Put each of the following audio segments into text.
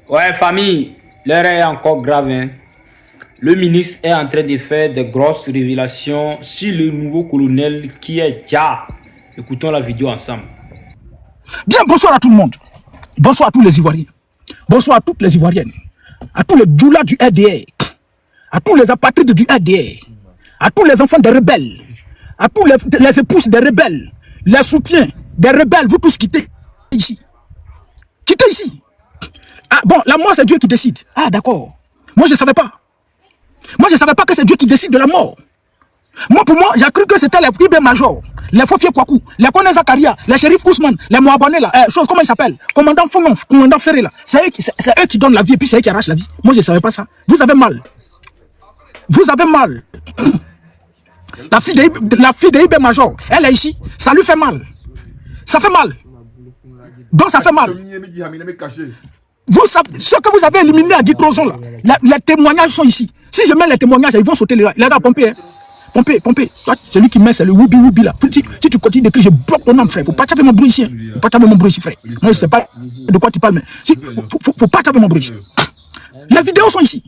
Ouais, famille, l'heure est encore grave, hein. Le ministre est en train de faire de grosses révélations sur le nouveau colonel qui est Dja. Écoutons la vidéo ensemble. Bien, bonsoir à tout le monde. Bonsoir à tous les Ivoiriens. Bonsoir à toutes les Ivoiriennes. À tous les doulas du RDR. À tous les apatrides du RDR. À tous les enfants des rebelles. À tous les épouses des rebelles. Les soutiens des rebelles. Vous tous quittez ici. Quittez ici. Ah bon, la mort c'est Dieu qui décide. Ah d'accord. Moi je ne savais pas. Moi je ne savais pas que c'est Dieu qui décide de la mort. Moi pour moi, j'ai cru que c'était les IB Major, les Fofié Kwaku, les Kone Zakaria, les shérifs Ousmane, les Mouabonais là, comment ils s'appellent, commandant Fononf, commandant Ferré là. C'est eux qui donnent la vie et puis c'est eux qui arrachent la vie. Moi je ne savais pas ça. Vous avez mal. Vous avez mal. La fille de IB Major, elle est ici. Ça lui fait mal. Ça fait mal. Donc ça fait mal. Vous savez, ce que vous avez éliminé à Ditroson là, les témoignages sont ici. Si je mets les témoignages, ils vont sauter les gars, pomper. Hein. Pomper. Toi, celui qui met, c'est le Woubi là. Si tu continues d'écrire, je bloque ton nom, frère. Faut pas taper mon bruit ici. Hein. Faut pas taper mon bruit ici, frère. Moi, je ne sais pas de quoi tu parles, mais faut pas taper mon bruit ici. Les vidéos sont ici.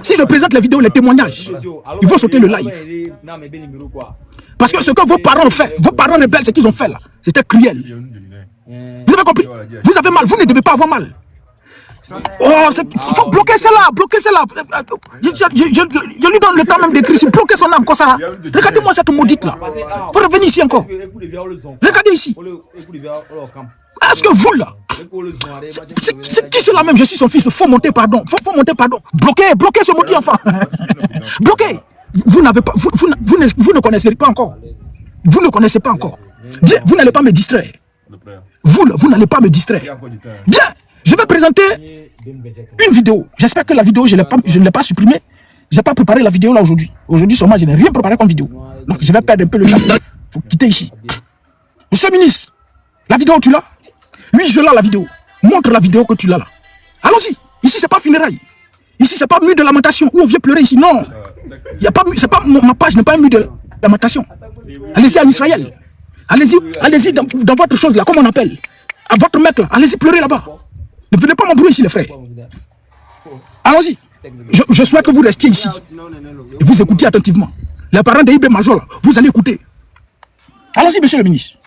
Si je présente les vidéos, les témoignages, ils vont sauter le live. Parce que ce que vos parents ont fait, vos parents rebelles, ce qu'ils ont fait là, c'était cruel. Vous avez compris? Vous avez mal, vous ne devez pas avoir mal. Oh, il faut bloquer cela, Je lui donne le temps même d'écrire, bloquer son âme comme ça. Regardez-moi cette maudite là. Il faut revenir ici encore. Regardez ici. Est-ce que vous là, c'est qui cela même? Je suis son fils, faut monter pardon. Faut monter pardon. Bloquez ce maudit enfant. Bloquez. Vous n'avez pas, vous ne connaissez pas encore. Vous ne connaissez pas encore. Bien, vous n'allez pas me distraire. Vous n'allez pas me distraire. Bien, je vais présenter une vidéo. J'espère que la vidéo, je ne l'ai pas supprimée. Je n'ai pas préparé la vidéo là aujourd'hui. Aujourd'hui seulement, je n'ai rien préparé comme vidéo. Donc je vais perdre un peu le temps. Il faut quitter ici. Monsieur le ministre, la vidéo tu l'as? Oui, je l'ai la vidéo. Montre la vidéo que tu l'as là. Allons-y. Ici, c'est pas funérailles. Ici, c'est pas mur de lamentation où on vient pleurer ici. Non. Il y a pas, c'est pas ma page n'est pas un mur de lamentation. Allez-y en Israël. Allez-y dans votre chose là, comme on appelle. À votre mec là, allez-y pleurer là-bas. Ne venez pas m'embrouiller ici les frères. Allons-y. Je souhaite que vous restiez ici. Et vous écoutez attentivement. Les parents de IB Major là, vous allez écouter. Allons-y monsieur le ministre.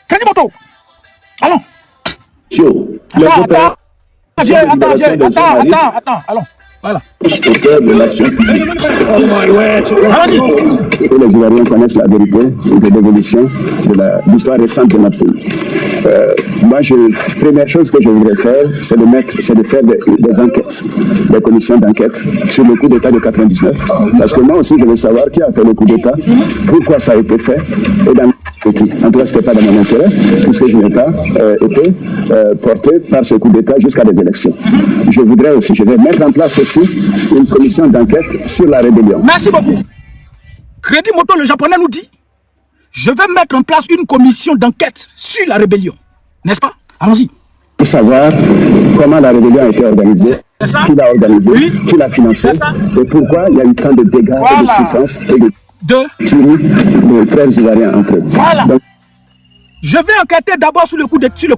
Crédit moto. Allons. Attends. Allons. Voilà. Que les Ivoiriens connaissent la vérité de l'évolution de l'histoire récente de notre pays. Moi, première chose que je voudrais faire, c'est de faire des enquêtes, des commissions d'enquête sur le coup d'État de 99. Parce que moi aussi, je veux savoir qui a fait le coup d'État, pourquoi ça a été fait, et dans qui. En tout cas, ce n'était pas dans mon intérêt, puisque je n'ai pas été porté par ce coup d'État jusqu'à des élections. Je vais mettre en place aussi une commission d'enquête sur la rébellion. Merci beaucoup. Crédit Moto, le japonais nous dit, je vais mettre en place une commission d'enquête sur la rébellion. N'est-ce pas? Allons-y. Pour savoir comment la rébellion a été organisée, qui l'a organisée, qui l'a financée, et pourquoi il y a eu tant de dégâts, et de souffrances et de tueries de frères ivoiriens entre eux. Voilà. Donc, je vais enquêter d'abord sur le coup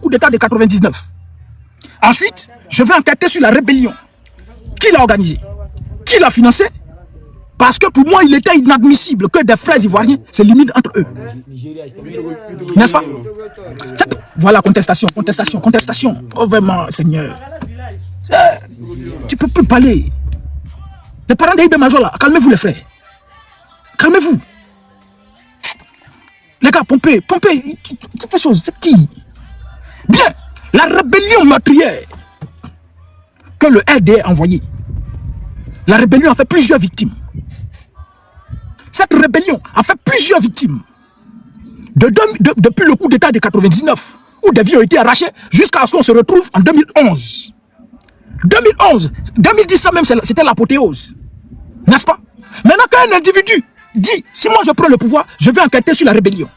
d'État de 99. Ensuite, je vais enquêter sur la rébellion. Qui l'a organisée? Qui l'a financée? Parce que pour moi, il était inadmissible que des frères ivoiriens se limitent entre eux. N'est-ce pas? Voilà, contestation. Oh vraiment, Seigneur. Tu ne peux plus parler. Les parents d'Ibé Major là, calmez-vous les frères. Calmez-vous. Les gars, pompez. Tu fais chose, c'est qui? Bien, la rébellion meurtrière que le RDR a envoyée. La rébellion a fait plusieurs victimes. Cette rébellion a fait plusieurs victimes. Depuis le coup d'État de 99, où des vies ont été arrachées, jusqu'à ce qu'on se retrouve en 2011. 2010, ça même, c'était l'apothéose. N'est-ce pas? Maintenant qu'un individu dit, si moi je prends le pouvoir, je vais enquêter sur la rébellion.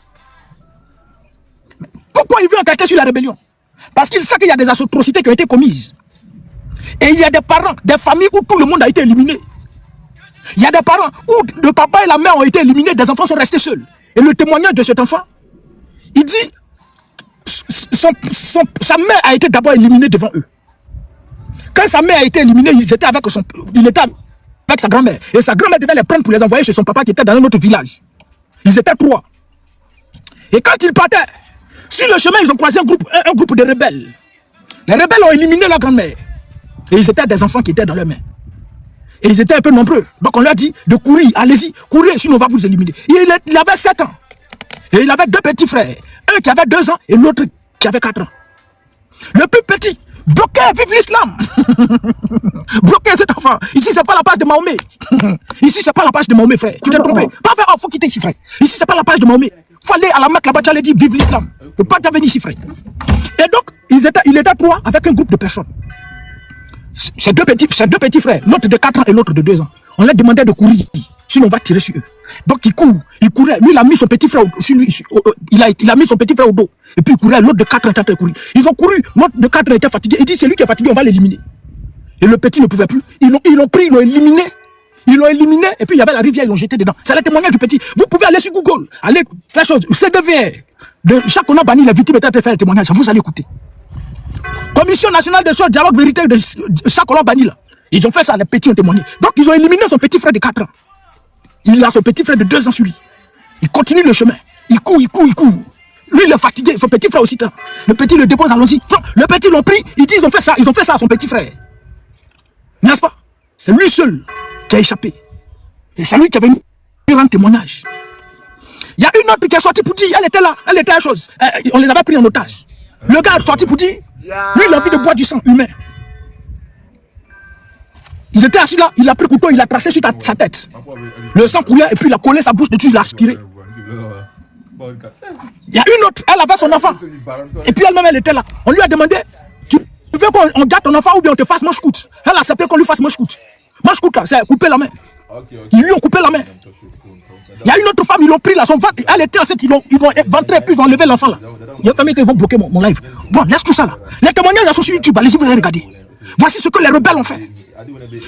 Pourquoi il veut enquêter sur la rébellion? Parce qu'il sait qu'il y a des atrocités qui ont été commises. Et il y a des parents, des familles où tout le monde a été éliminé. Il y a des parents où le papa et la mère ont été éliminés, des enfants sont restés seuls. Et le témoignage de cet enfant, il dit, sa mère a été d'abord éliminée devant eux. Quand sa mère a été éliminée, il était avec sa grand-mère. Et sa grand-mère devait les prendre pour les envoyer chez son papa qui était dans un autre village. Ils étaient 3. Et quand ils partaient, sur le chemin, ils ont croisé un groupe de rebelles. Les rebelles ont éliminé la grand-mère. Et ils étaient des enfants qui étaient dans leurs mains. Et ils étaient un peu nombreux. Donc on leur a dit de courir, allez-y, courez, sinon on va vous éliminer. Il avait 7 ans. Et il avait 2 petits frères. Un qui avait 2 ans et l'autre qui avait 4 ans. Le plus petit bloquait, vive l'islam. Bloquez cet enfant. Ici, c'est pas la page de Mahomet. Ici, c'est pas la page de Mahomet, frère. Tu t'es trompé. Pas faire, faut quitter ici, frère. Ici, c'est pas la page de Mahomet. Faut aller à la Mecque là-bas, tu allais dire vive l'islam. Tu peux pas venir ici, frère. Et donc, il était 3 avec un groupe de personnes. Ces deux petits frères, l'autre de 4 ans et l'autre de 2 ans. On leur demandait de courir, sinon on va tirer sur eux. Donc il courait. Lui, il a mis son petit frère sur lui, il a mis son petit frère au dos. Et puis il courait, l'autre de 4 ans était courir. Ils ont couru, l'autre de 4 ans était fatigué. Il dit c'est lui qui est fatigué, on va l'éliminer. Et le petit ne pouvait plus. Ils l'ont pris, ils l'ont éliminé. Ils l'ont éliminé, et puis il y avait la rivière, ils l'ont jeté dedans. C'est le témoignage du petit. Vous pouvez aller sur Google, aller faire chose. C'est de chaque on a banni les victimes et faire le témoignage. Vous allez écouter. Commission nationale de choses, dialogue vérité de chaque on a banni là. Ils ont fait ça, les petits ont témoigné. Donc ils ont éliminé son petit frère de 4 ans. Il a son petit frère de 2 ans sur lui. Il continue le chemin. Il court. Lui, il est fatigué. Son petit frère aussi. Le petit le dépose, allons-y. Le petit l'ont pris. Ils disent, ils ont fait ça à son petit frère. N'est-ce pas? C'est lui seul qui a échappé. Et c'est lui qui avait mis un témoignage. Il y a une autre qui est sortie pour dire, elle était là. Elle était à chose. On les avait pris en otage. Le gars est sorti pour dire, lui, il a envie de boire du sang humain. Ils étaient assis là, il a pris le couteau, il a tracé sur sa tête. Le sang coulait et puis il a collé sa bouche dessus, il a aspiré. Il y a une autre, elle avait son enfant. Et puis elle-même, elle était là. On lui a demandé, tu veux qu'on garde ton enfant ou bien on te fasse manche-coute? Elle a accepté qu'on lui fasse manche-coute. Manche-coute là, c'est couper la main. Ils lui ont coupé la main. Il y a une autre femme, ils l'ont pris là, son ventre, elle était enceinte, ils vont ventrer, puis ils vont enlever l'enfant là. Il y a une famille qui vont bloquer mon live. Bon, laisse tout ça là. Les témoignages sont sur YouTube, allez-y, vous allez regarder. Voici ce que les rebelles ont fait.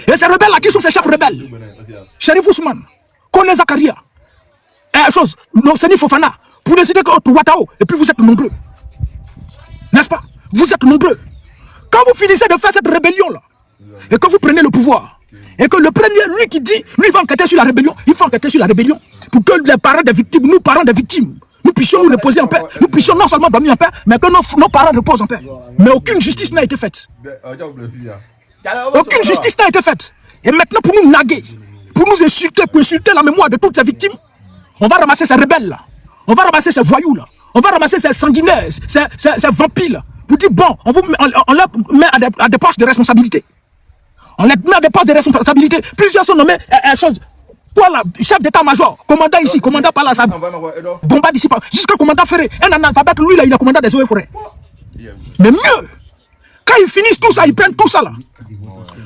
Et ces rebelles là, qui sont ces chefs rebelles? Sherif Ousmane, Kone Zakaria, Seni Fofana, pour décider que Ouattao, et puis vous êtes nombreux. N'est-ce pas? Vous êtes nombreux. Quand vous finissez de faire cette rébellion là, et que vous prenez le pouvoir, et que le premier, lui qui dit, lui va enquêter sur la rébellion, il faut enquêter sur la rébellion, pour que les parents des victimes, nous parents des victimes, nous puissions nous reposer en paix, nous puissions non seulement dormir en paix, mais que nos parents reposent en paix. Mais aucune justice n'a été faite. Aucune justice n'a été faite. Et maintenant, pour nous naguer, pour nous insulter, pour insulter la mémoire de toutes ces victimes, on va ramasser ces rebelles là, on va ramasser ces voyous là, on va ramasser ces sanguinaires, ces vampires là, pour dire bon, on leur met à des postes de responsabilité. On les met à des postes de responsabilité. Plusieurs sont nommés toi là, chef d'état-major, commandant ici, commandant par là, ça bombarde ici, jusqu'au commandant Ferré. Un analphabète, lui là, il est commandant des eaux et forêts. Mais mieux, quand ils finissent tout ça, ils prennent tout ça là.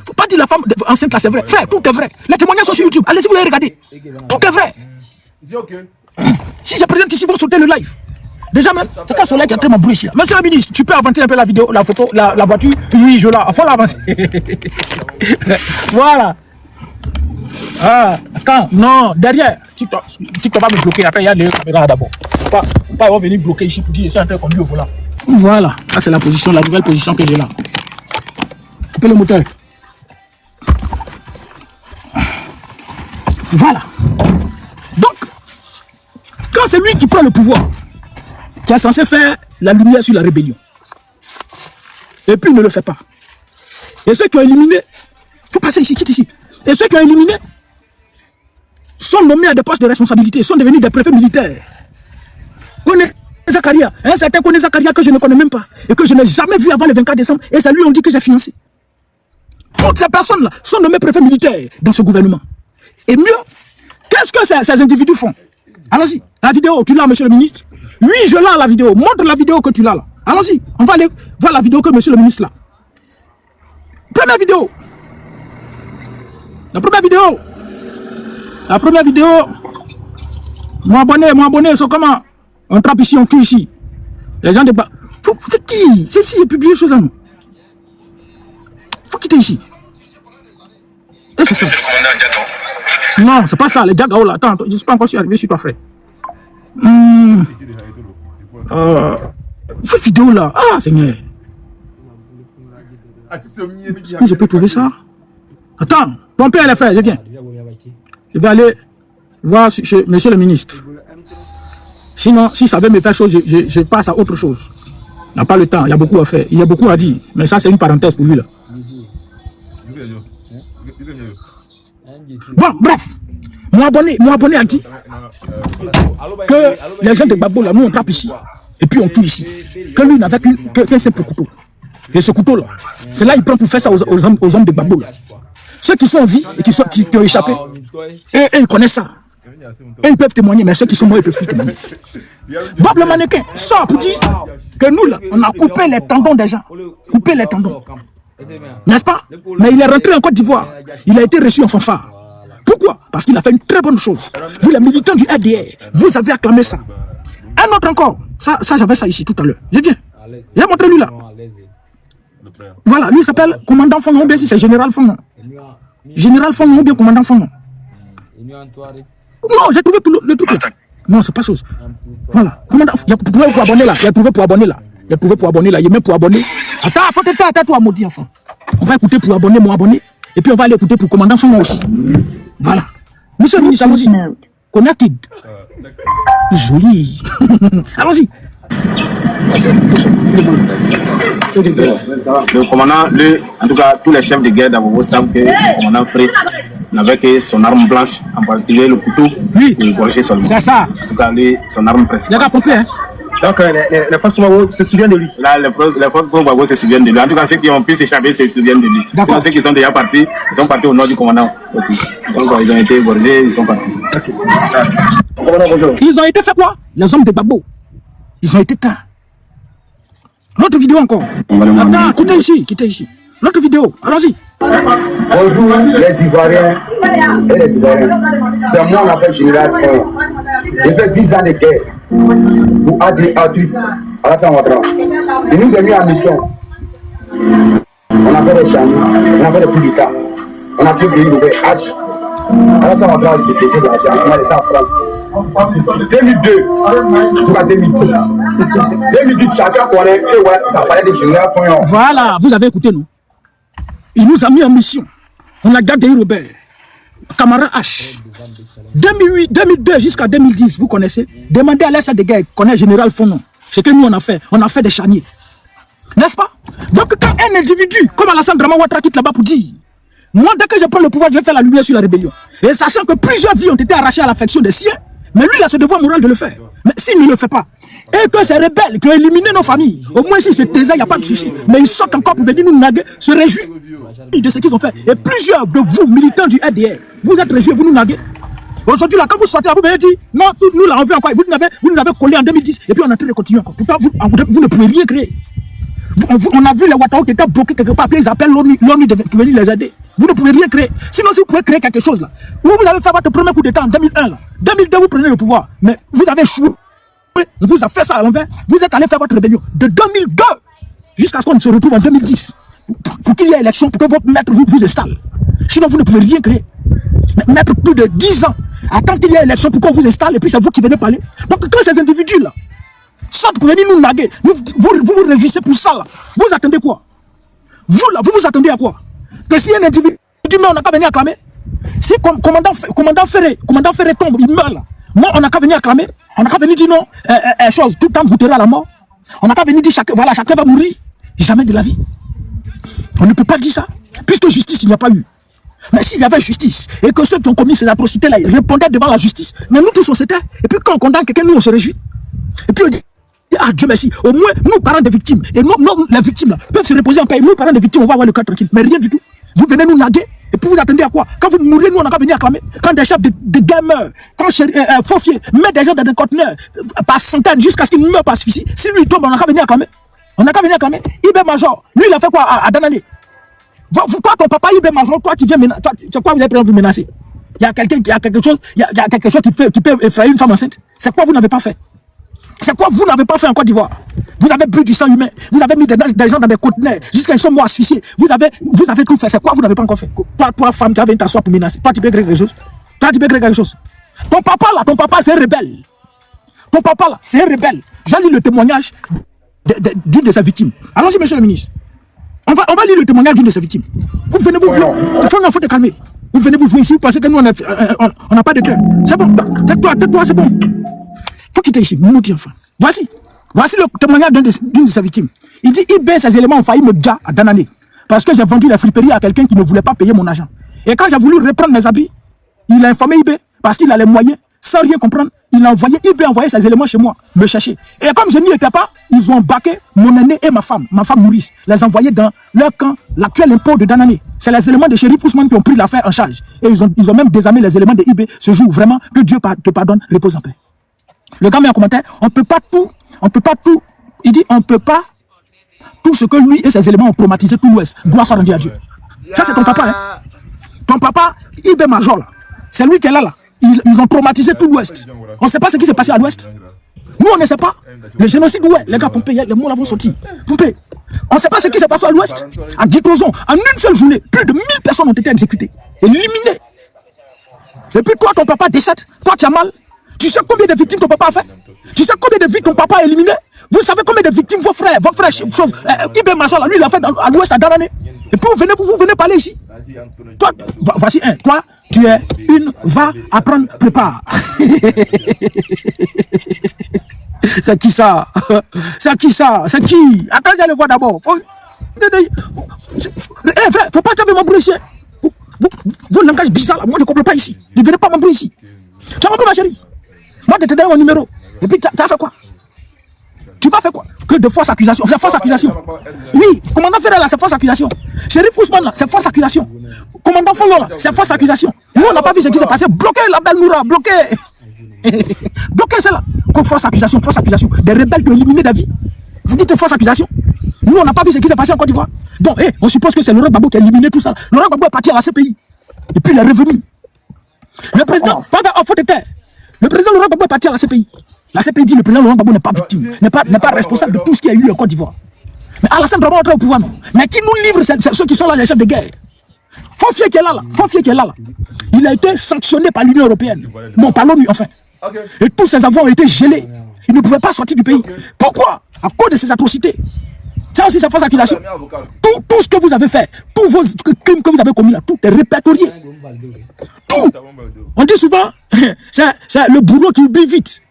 Faut pas dire la femme enceinte là, c'est vrai. Frère, tout est vrai. Les témoignages sont sur YouTube. Allez-y, vous allez regarder. Tout est vrai. Si je présente ici, vous sautez le live. Déjà même, c'est quand Soleil qui est en train de bruit ici. Monsieur le ministre, tu peux avancer un peu la vidéo, la photo, la voiture. Oui, je l'ai. Il faut l'avancer. Voilà. Ah, quand? Non, derrière. TikTok va me bloquer. Après, il y a les caméras d'abord. Pas venir bloquer ici pour dire c'est un peu conduit au volant. Voilà. Ça, c'est la position, la nouvelle position que j'ai là. Coupez le moteur. Voilà. Donc, quand c'est lui qui prend le pouvoir, qui est censé faire la lumière sur la rébellion, et puis il ne le fait pas. Et ceux qui ont éliminé, il faut passer ici, quitte ici. Et ceux qui ont éliminé sont nommés à des postes de responsabilité, sont devenus des préfets militaires. Kone Zakaria, un certain Kone Zakaria que je ne connais même pas, et que je n'ai jamais vu avant le 24 décembre, et c'est lui on dit que j'ai financé. Toutes ces personnes-là sont nommées préfets militaires dans ce gouvernement. Et mieux, qu'est-ce que ces individus font? Allons-y, la vidéo, tu l'as, monsieur le ministre? Oui, je l'ai la vidéo. Montre la vidéo que tu l'as là. Allons-y, on va aller voir la vidéo que monsieur le ministre là. Première vidéo. La première vidéo. Mon abonné, c'est comment? On trappe ici, on tue ici. Les gens débattent. C'est qui? C'est ici, j'ai publié des choses à nous. Faut quitter ici. Et c'est ça. Non, c'est pas ça, les Diagao là. Attends, je ne suis pas encore arrivé sur toi, frère. Cette vidéo là. Ah, Seigneur. Est-ce que je peux trouver ça? Attends, ton père est fait, je viens. Je vais aller voir chez monsieur le ministre. Sinon, si ça veut me faire chose, je passe à autre chose. Il n'a pas le temps, il y a beaucoup à faire, il y a beaucoup à dire. Mais ça, c'est une parenthèse pour lui là. Bon, bref. Mon abonné a dit que les gens de Gbagbo là, nous on tape ici. Et puis on tue ici. Que lui n'avait qu'un simple couteau. Et ce couteau là, c'est là il prend pour faire ça aux hommes de Gbagbo là. Ceux qui sont en vie et qui ont échappé, et ils connaissent ça. Et ils peuvent témoigner, mais ceux qui sont morts, ils peuvent plus témoigner. Bob le mannequin sort pour dire que nous là, on a coupé les tendons des gens. Coupé les tendons. N'est-ce pas? Mais il est rentré en Côte d'Ivoire. Il a été reçu en fanfare. Pourquoi? Parce qu'il a fait une très bonne chose. Vous les militants du RDR, vous avez acclamé ça. Un autre encore. Ça j'avais ça ici tout à l'heure. Je viens. J'ai montré lui là. Voilà, lui il s'appelle commandant Fonnon, ou bien si c'est général Fonnon. Général Fonnon ou bien commandant Fonnon. Non, j'ai trouvé tout le truc. Non, c'est pas chose. Voilà. Commandant, il a trouvé pour abonner là. Il a trouvé pour abonner là. Il a trouvé pour abonner là. Il y a même pour abonner. Attends, toi, maudit enfant. On va écouter pour abonner, mon abonné. Et puis on va aller écouter pour commandant Fonnon aussi. Voilà. Monsieur le ministre, allons-y. Connected. Joli. Allons-y. Le commandant, en tout cas, tous les chefs de guerre d'Abobo savent que le commandant Fré n'avait que son arme blanche, en particulier le couteau, oui, et le crochet seulement. C'est ça. En tout cas, son arme principale. Donc les forces Gbagbo se souviennent de lui. Là, les forces Gbagbo se souviennent de lui. En tout cas, ceux qui ont pu s'échapper se souviennent de lui. Sinon, ceux qui sont déjà partis, ils sont partis au nord du commandant aussi. Donc, ils ont été égorgés, ils sont partis. Okay. Ils ont été fait quoi? Les hommes de Gbagbo. Ils ont été tard. L'autre vidéo encore. Attends, quittez ici. L'autre vidéo, allons-y. Bonjour les Ivoiriens et les Ivoiriens. C'est moi, on appelle Général Fonnon. J'ai fait 10 ans de guerre pour Adri, Alassane Ouattara. Il nous a mis en mission. On a fait des chamis, on a fait des coups d'État. On a fait des Robert H. Alassane Ouattara, c'était président de la Génération, il était en France. 2002 jusqu'à 2010. 2010, chacun connaît, et voilà, ça parlait de Général Fonnon. Voilà, vous avez écouté, nous. Il nous a mis en mission. On a gardé Robert, Camara H. 2008, 2002 jusqu'à 2010, vous connaissez. Demandez à l'État de guerre, connaît Général Fonnon. Ce que nous on a fait des charniers. N'est-ce pas? Donc quand un individu comme Alassane Ouattara quitte là-bas pour dire, moi dès que je prends le pouvoir, je vais faire la lumière sur la rébellion. Et sachant que plusieurs vies ont été arrachées à l'affection des siens, mais lui il a ce devoir moral de le faire. Mais s'il ne le fait pas, et que ces rebelles qui ont éliminé nos familles, au moins si c'est taisé, il n'y a pas de souci. Mais ils sortent encore pour venir nous naguer, se réjouir de ce qu'ils ont fait. Et plusieurs de vous, militants du RDR, vous êtes réjouis, vous nous naguez. Aujourd'hui, là, quand vous sortez, vous m'avez dit, non, nous l'avons vu encore, vous nous avez collé en 2010, et puis on est en train de continuer encore. Pourtant, vous ne pouvez rien créer. On a vu les Ouattara qui étaient bloqués quelque part, puis ils appellent l'ONU pour venir les aider. Vous ne pouvez rien créer. Sinon, si vous pouvez créer quelque chose là, vous avez fait votre premier coup d'État en 2001 là. 2002, vous prenez le pouvoir, mais vous avez échoué. On vous a fait ça à l'envers. Vous êtes allé faire votre rébellion de 2002 jusqu'à ce qu'on se retrouve en 2010 pour qu'il y ait élection, pour que votre maître vous installe. Sinon, vous ne pouvez rien créer. Mettre plus de 10 ans, attendre qu'il y ait élection pour qu'on vous installe et puis c'est vous qui venez parler. Donc, quand ces individus-là sortent pour venir nous naguer, vous vous réjouissez pour ça là. Vous attendez quoi? Vous là, vous attendez à quoi? Que si un individu, mais on n'a qu'à venir acclamer. Si commandant Ferré tombe, il meurt là. Moi, on n'a qu'à venir acclamer. On n'a qu'à venir dire non, chose, tout le temps goûtera à la mort. On n'a qu'à venir dire chacun va mourir. Jamais de la vie. On ne peut pas dire ça. Puisque justice, il n'y a pas eu. Mais s'il y avait justice, et que ceux qui ont commis ces atrocités-là, ils répondaient devant la justice, mais nous tous on s'était. Et puis quand on condamne quelqu'un, nous on se réjouit. Et puis on dit, ah Dieu merci, au moins nous parents des victimes, et nous les victimes là, peuvent se reposer en paix. Nous parents des victimes, on va avoir le cœur tranquille. Mais rien du tout. Vous venez nous naguer, et puis vous attendez à quoi? Quand vous mourrez, nous on n'a qu'à venir acclamer. Quand des chefs de guerre meurent, quand Faufier met des gens dans des conteneurs par centaines jusqu'à ce qu'ils meurent par asphyxie, si lui tombe, on n'a qu'à venir acclamer. On n'a qu'à venir acclamer. Ibé Major, lui il a fait quoi à Danané? Toi, ton papa, Ibé Major, toi tu viens menacer. Toi, quoi vous avez pris vous menacer? Il y a quelque chose qui peut effrayer une femme enceinte. C'est quoi vous n'avez pas fait? C'est quoi vous n'avez pas fait en Côte d'Ivoire? Vous avez bu du sang humain, vous avez mis des gens dans des conteneurs jusqu'à ils sont morts asphyxiés. Vous avez tout fait. C'est quoi vous n'avez pas encore fait? Toi, femme, tu as venu t'asseoir pour menacer. Toi, tu peux créer quelque chose. Ton papa, c'est un rebelle. Ton papa là, c'est un rebelle. J'ai lu le témoignage d'une de ses victimes. Allons-y, monsieur le ministre. On va lire le témoignage d'une de ces victimes. Vous venez vous... Il faut te calmer. Vous venez vous jouer ici, vous pensez que nous, on n'a pas de cœur. C'est bon. Tais-toi, c'est bon. Faut quitter ici, mon petit enfant. Voici le témoignage d'une de ses victimes. Il dit, eBay, ces éléments ont failli me gars à Danané. Parce que j'ai vendu la friperie à quelqu'un qui ne voulait pas payer mon argent. Et quand j'ai voulu reprendre mes habits, il a informé eBay parce qu'il a les moyens, sans rien comprendre. Il a envoyé, eBay a envoyé ses éléments chez moi, me chercher. Et comme je n'y étais pas, ils ont embarqué mon aîné et ma femme Maurice, les envoyés dans leur camp, l'actuel impôt de Danané. C'est les éléments de Chérif Ousmane qui ont pris l'affaire en charge. Et ils ont même désarmé les éléments de eBay. Ce jour, vraiment, que Dieu te pardonne, repose en paix. Le gars met en commentaire, on peut pas tout, il dit, on peut pas tout ce que lui et ses éléments ont traumatisé tout l'Ouest. Gloire soit rendue à Dieu. Ça, c'est ton papa, hein. Ton papa, eBay Major, là. C'est lui qui est là. Ils ont traumatisé tout l'Ouest. On ne sait pas ce qui s'est passé à l'Ouest. Nous, on ne sait pas. Le génocide, ouais, les gars, Pompé, les mots l'avons sorti. Pompé. On ne sait pas ce qui s'est passé à l'Ouest. À Guitrozon, en une seule journée, plus de 1000 personnes ont été exécutées, éliminées. Et puis toi, ton papa décède. Toi, tu as mal. Tu sais combien de victimes ton papa a fait? Tu sais combien de victimes ton papa a éliminé? Vous savez combien de victimes vos frères, eBay Major, lui, il a fait à l'Ouest à Danané. Et puis vous venez parler ici. Toi, voici un. Toi, tu es une, va apprendre, prépare. C'est qui ça? C'est qui ça? C'est qui? Attends, j'allais voir d'abord. Faut pas taper mon policier. Vos langages bizarres là, moi je ne comprends pas ici. Ne venez pas m'embrouiller ici. Tu as compris ma chérie? Moi je te donne mon numéro. Et puis tu as fait quoi? Tu vas faire quoi? Que de fausses accusations. C'est fausse accusation. Oui, commandant Ferrer là, c'est fausse accusation. Chérif Ousmane là, c'est fausse accusation. Commandant Foyon là, c'est fausse accusation. Nous on n'a pas vu ce qui s'est passé. Bloquez la belle Noura, bloquez. Bloquez celle-là. Fausse accusation, fausse accusation. Des rebelles qui ont éliminé David. Vous dites fausse accusation. Nous on n'a pas vu ce qui s'est passé en Côte d'Ivoire. Donc, on suppose que c'est Laurent Gbagbo qui a éliminé tout ça. Laurent Gbagbo est parti à la CPI. Et puis il est revenu. Le président, pas en faute de terre. Le président Laurent Gbagbo est parti à la CPI. La CPI dit que le président Laurent Gbagbo n'est pas victime, n'est pas responsable de tout ce qui a eu en Côte d'Ivoire. Mais Alassane Dramane est au pouvoir, non. Mais qui nous livre, c'est ceux qui sont là, les chefs de guerre. Fofier qui est là, il a été sanctionné par l'Union européenne. Bon, par l'ONU, enfin. Et tous ses avoirs ont été gelés. Il ne pouvait pas sortir du pays. Pourquoi? À cause de ces atrocités. Ça aussi, c'est fausse accusation. Tout ce que vous avez fait, tous vos crimes que vous avez commis là, tout est répertorié. Tout. On dit souvent, c'est le bourreau qui oublie vite.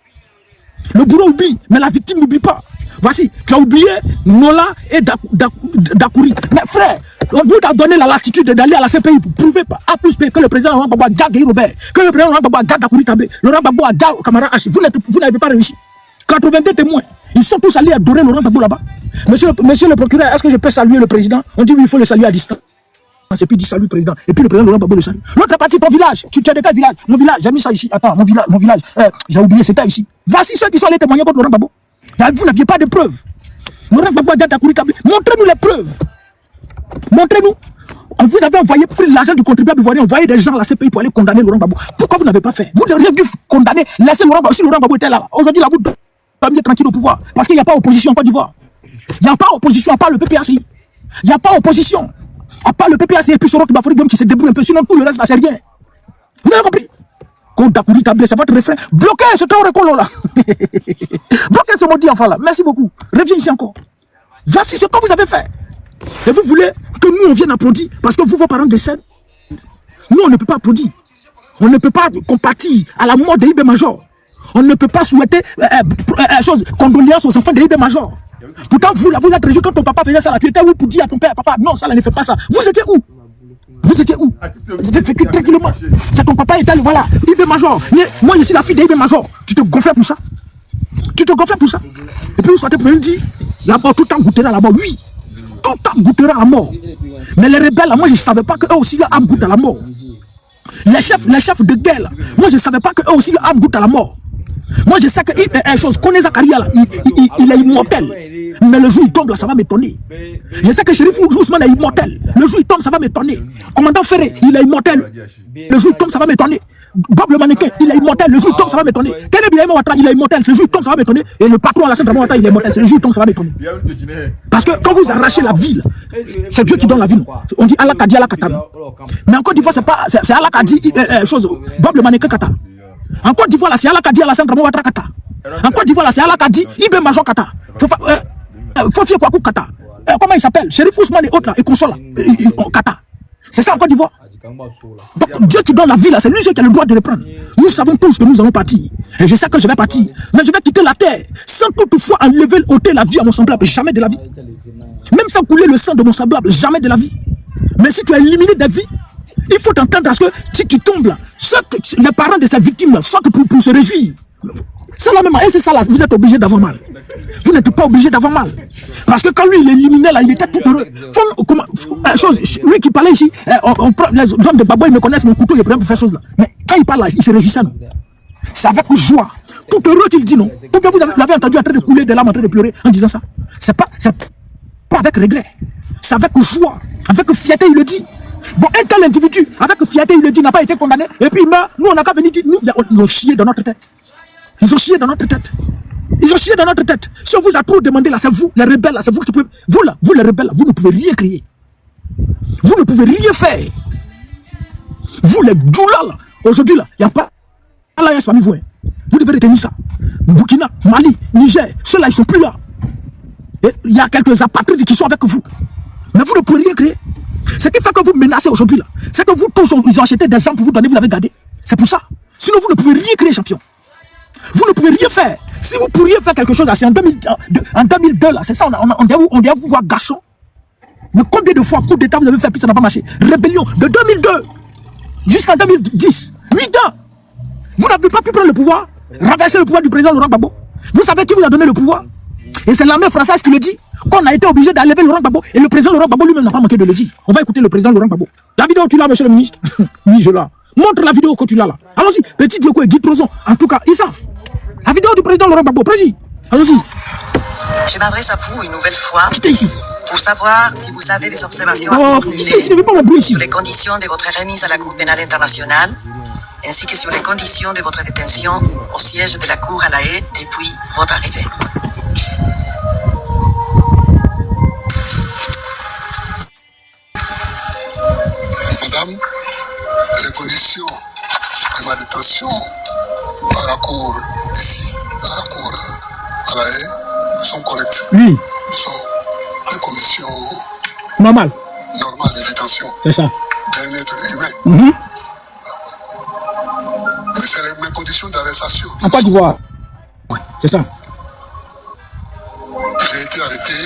Le bourreau oublie, mais la victime n'oublie pas. Voici, tu as oublié Nola et Dakouri. Mais frère, on vous a donné la latitude d'aller à la CPI pour prouver A plus P que le président Laurent Gbagbo a gardé Robert, que le président Laurent Gbagbo a gardé Dakouri Tabé, Laurent Gbagbo a gardé Camara H. Vous n'avez pas réussi. 82 témoins, ils sont tous allés adorer Laurent Gbagbo là-bas. Monsieur le procureur, est-ce que je peux saluer le président? On dit oui, il faut le saluer à distance. Et puis il dit salut président. Et puis le président Laurent Gbagbo le salue. L'autre partie, ton village. Tu es de quel village? Mon village, j'ai mis ça ici. Attends, mon village. J'ai oublié, c'était ici. Voici ceux qui sont allés témoigner contre Laurent Gbagbo. Vous n'aviez pas de preuves. Laurent Gbagbo a Dakouri Tabé. Montrez-nous les preuves. Montrez-nous. On vous avait envoyé, pris l'argent du contribuable ivoirien, envoyé des gens à la CPI pour aller condamner Laurent Gbagbo. Pourquoi vous n'avez pas fait? Vous auriez dû condamner, laisser Laurent Gbagbo. Si Laurent Gbagbo était là, aujourd'hui, là, vous dormiez tranquille au pouvoir. Parce qu'il n'y a pas opposition en Côte d'Ivoire. Il n'y a pas opposition à part le PPACI. Il n'y a pas opposition à part le PPACI et puis Soro Bafori qui se débrouille un peu. Sinon, tout le reste, là, c'est rien. Vous avez compris? Quand Dakouri Tabé, c'est votre refrain. Bloquez ce temps recolo là. Bloquez ce maudit enfant là. Merci beaucoup. Reviens ici encore. Voici ce que vous avez fait. Et vous voulez que nous on vienne applaudir parce que vous, vos parents décèdent. Nous, on ne peut pas applaudir. On ne peut pas compatir à la mort de eBay Major. On ne peut pas souhaiter condoléances aux enfants de eBay Major. Pourtant, vous êtes réjoui quand ton papa faisait ça là. Tu étais où pour dire à ton père, papa, non, ça là, ne fait pas ça. Vous étiez où? Vous étiez où? Vous êtes vécu tranquillement. C'est ton papa était voilà, eBay Major. Moi, je suis la fille d'eBay Major. Tu te gonflais pour ça? Tu te gonflais pour ça? Et puis vous sortez pour me dire, la mort, tout le temps goûtera la mort. Oui, tout le temps goûtera la mort. Mais les rebelles, là, moi, je ne savais pas qu'eux aussi, leur âme goûte à la mort. Les chefs de guerre, là, moi, je ne savais pas qu'eux aussi, leur âme goûte à la mort. Moi, je sais que connaît Zakaria, là, il est immortel. Mais le jour où il tombe, là, ça va m'étonner. Je sais que Chérif Ousmane est immortel. Le jour où il tombe, ça va m'étonner. Commandant Ferré, il est immortel. Le jour où il tombe, ça va m'étonner. Bob le mannequin, il est immortel. Le jour où il tombe, ça va m'étonner. Kenneth Ibrahim Ouattara, il est immortel. Le jour où il tombe, ça va m'étonner. Et le patron Alassane Dramane Ouattara, il est immortel. C'est le jour où il tombe, ça va m'étonner. Parce que quand vous arrachez la ville, c'est Dieu qui donne la ville. On dit Allah Kadi, Allah Kata. Mais en Côte d'Ivoire, c'est Allah Kadi, Bob le mannequin Kata. En Côte d'Ivoire, c'est Allah Kadi, Alassane Dramane Ouattara Kata. En Côte d'Ivoire, c'est Allah Kadi, eBay Major Kata. Fofier Kwaku Kata. comment il s'appelle, Chérif Ousmane et autres là, et consorts là, au Qatar. C'est ça en Côte d'Ivoire. Donc Dieu qui donne la vie là, c'est lui seul qui a le droit de le prendre. Nous savons tous que nous allons partir. Et je sais que je vais partir. Mais je vais quitter la terre sans toutefois enlever, ôter la vie à mon semblable. Jamais de la vie. Même faire couler le sang de mon semblable. Jamais de la vie. Mais si tu as éliminé des vies, il faut t'entendre parce que si tu tombes là, les parents de ces victimes là, sortent pour se réjouir. C'est la même, et c'est ça là, vous êtes obligé d'avoir mal. Vous n'êtes pas obligé d'avoir mal. Parce que quand lui il éliminait là, il était tout heureux. Lui qui parlait ici, les gens de Babo, ils me connaissent, mon couteau, il est prêt pour faire chose là. Mais quand il parle là, il se réjouissait, non. C'est avec joie. Tout heureux qu'il dit, non. Pourquoi vous l'avez entendu en train de couler des larmes, en train de pleurer en disant ça? C'est pas avec regret. C'est avec joie, avec fierté, il le dit. Bon, un tel individu, avec fierté, il le dit, n'a pas été condamné. Et puis il meurt. Nous, on n'a qu'à venir dire, nous, ils ont chié dans notre tête. Ils ont chié dans notre tête. Ils ont chié dans notre tête. Si on vous a trop demandé là, c'est vous, les rebelles là, c'est vous qui pouvez. Vous là, vous les rebelles là, vous ne pouvez rien créer. Vous ne pouvez rien faire. Vous les doulars là, aujourd'hui là, il n'y a pas l'alliance parmi vous. Hein. Vous devez retenir ça. Burkina, Mali, Niger, ceux-là, ils ne sont plus là. Il y a quelques apatrides qui sont avec vous. Mais vous ne pouvez rien créer. Ce qui fait que vous menacez aujourd'hui là, c'est que vous tous, ils ont acheté des armes pour vous donner, vous l'avez gardé. C'est pour ça. Sinon, vous ne pouvez rien créer, champion. Vous ne pouvez rien faire. Si vous pourriez faire quelque chose, c'est en 2002, là, c'est ça, on doit vous voir garçon. Mais combien de fois, coup d'état, vous avez fait, puis ça n'a pas marché. Rébellion de 2002 jusqu'en 2010, 8 ans. Vous n'avez pas pu prendre le pouvoir, renverser le pouvoir du président Laurent Gbagbo. Vous savez qui vous a donné le pouvoir? Et c'est l'armée française qui le dit, qu'on a été obligé d'enlever Laurent Gbagbo. Et le président Laurent Gbagbo lui-même n'a pas manqué de le dire. On va écouter le président Laurent Gbagbo. La vidéo, tu l'as, monsieur le ministre? Oui, je l'ai. Montre la vidéo que tu l'as là. Allons-y, petit Dioko et Guy Trozon. En tout cas, ils savent. La vidéo du président Laurent Gbagbo, président. Allons-y. Je m'adresse à vous une nouvelle fois Quittez ici. pour savoir si vous avez des observations à formuler Quittez ici, ne veux pas m'embrouiller ici. sur les conditions de votre remise à la Cour pénale internationale, ainsi que sur les conditions de votre détention au siège de la Cour à La Haye depuis votre arrivée. Madame, les conditions de ma détention à la Cour ici, à la Cour à La Haye, sont correctes. Oui. Sont les conditions normales de détention c'est ça. d'un être humain. Mais c'est mes conditions d'arrestation. En Côte d'Ivoire. C'est ça. J'ai été arrêté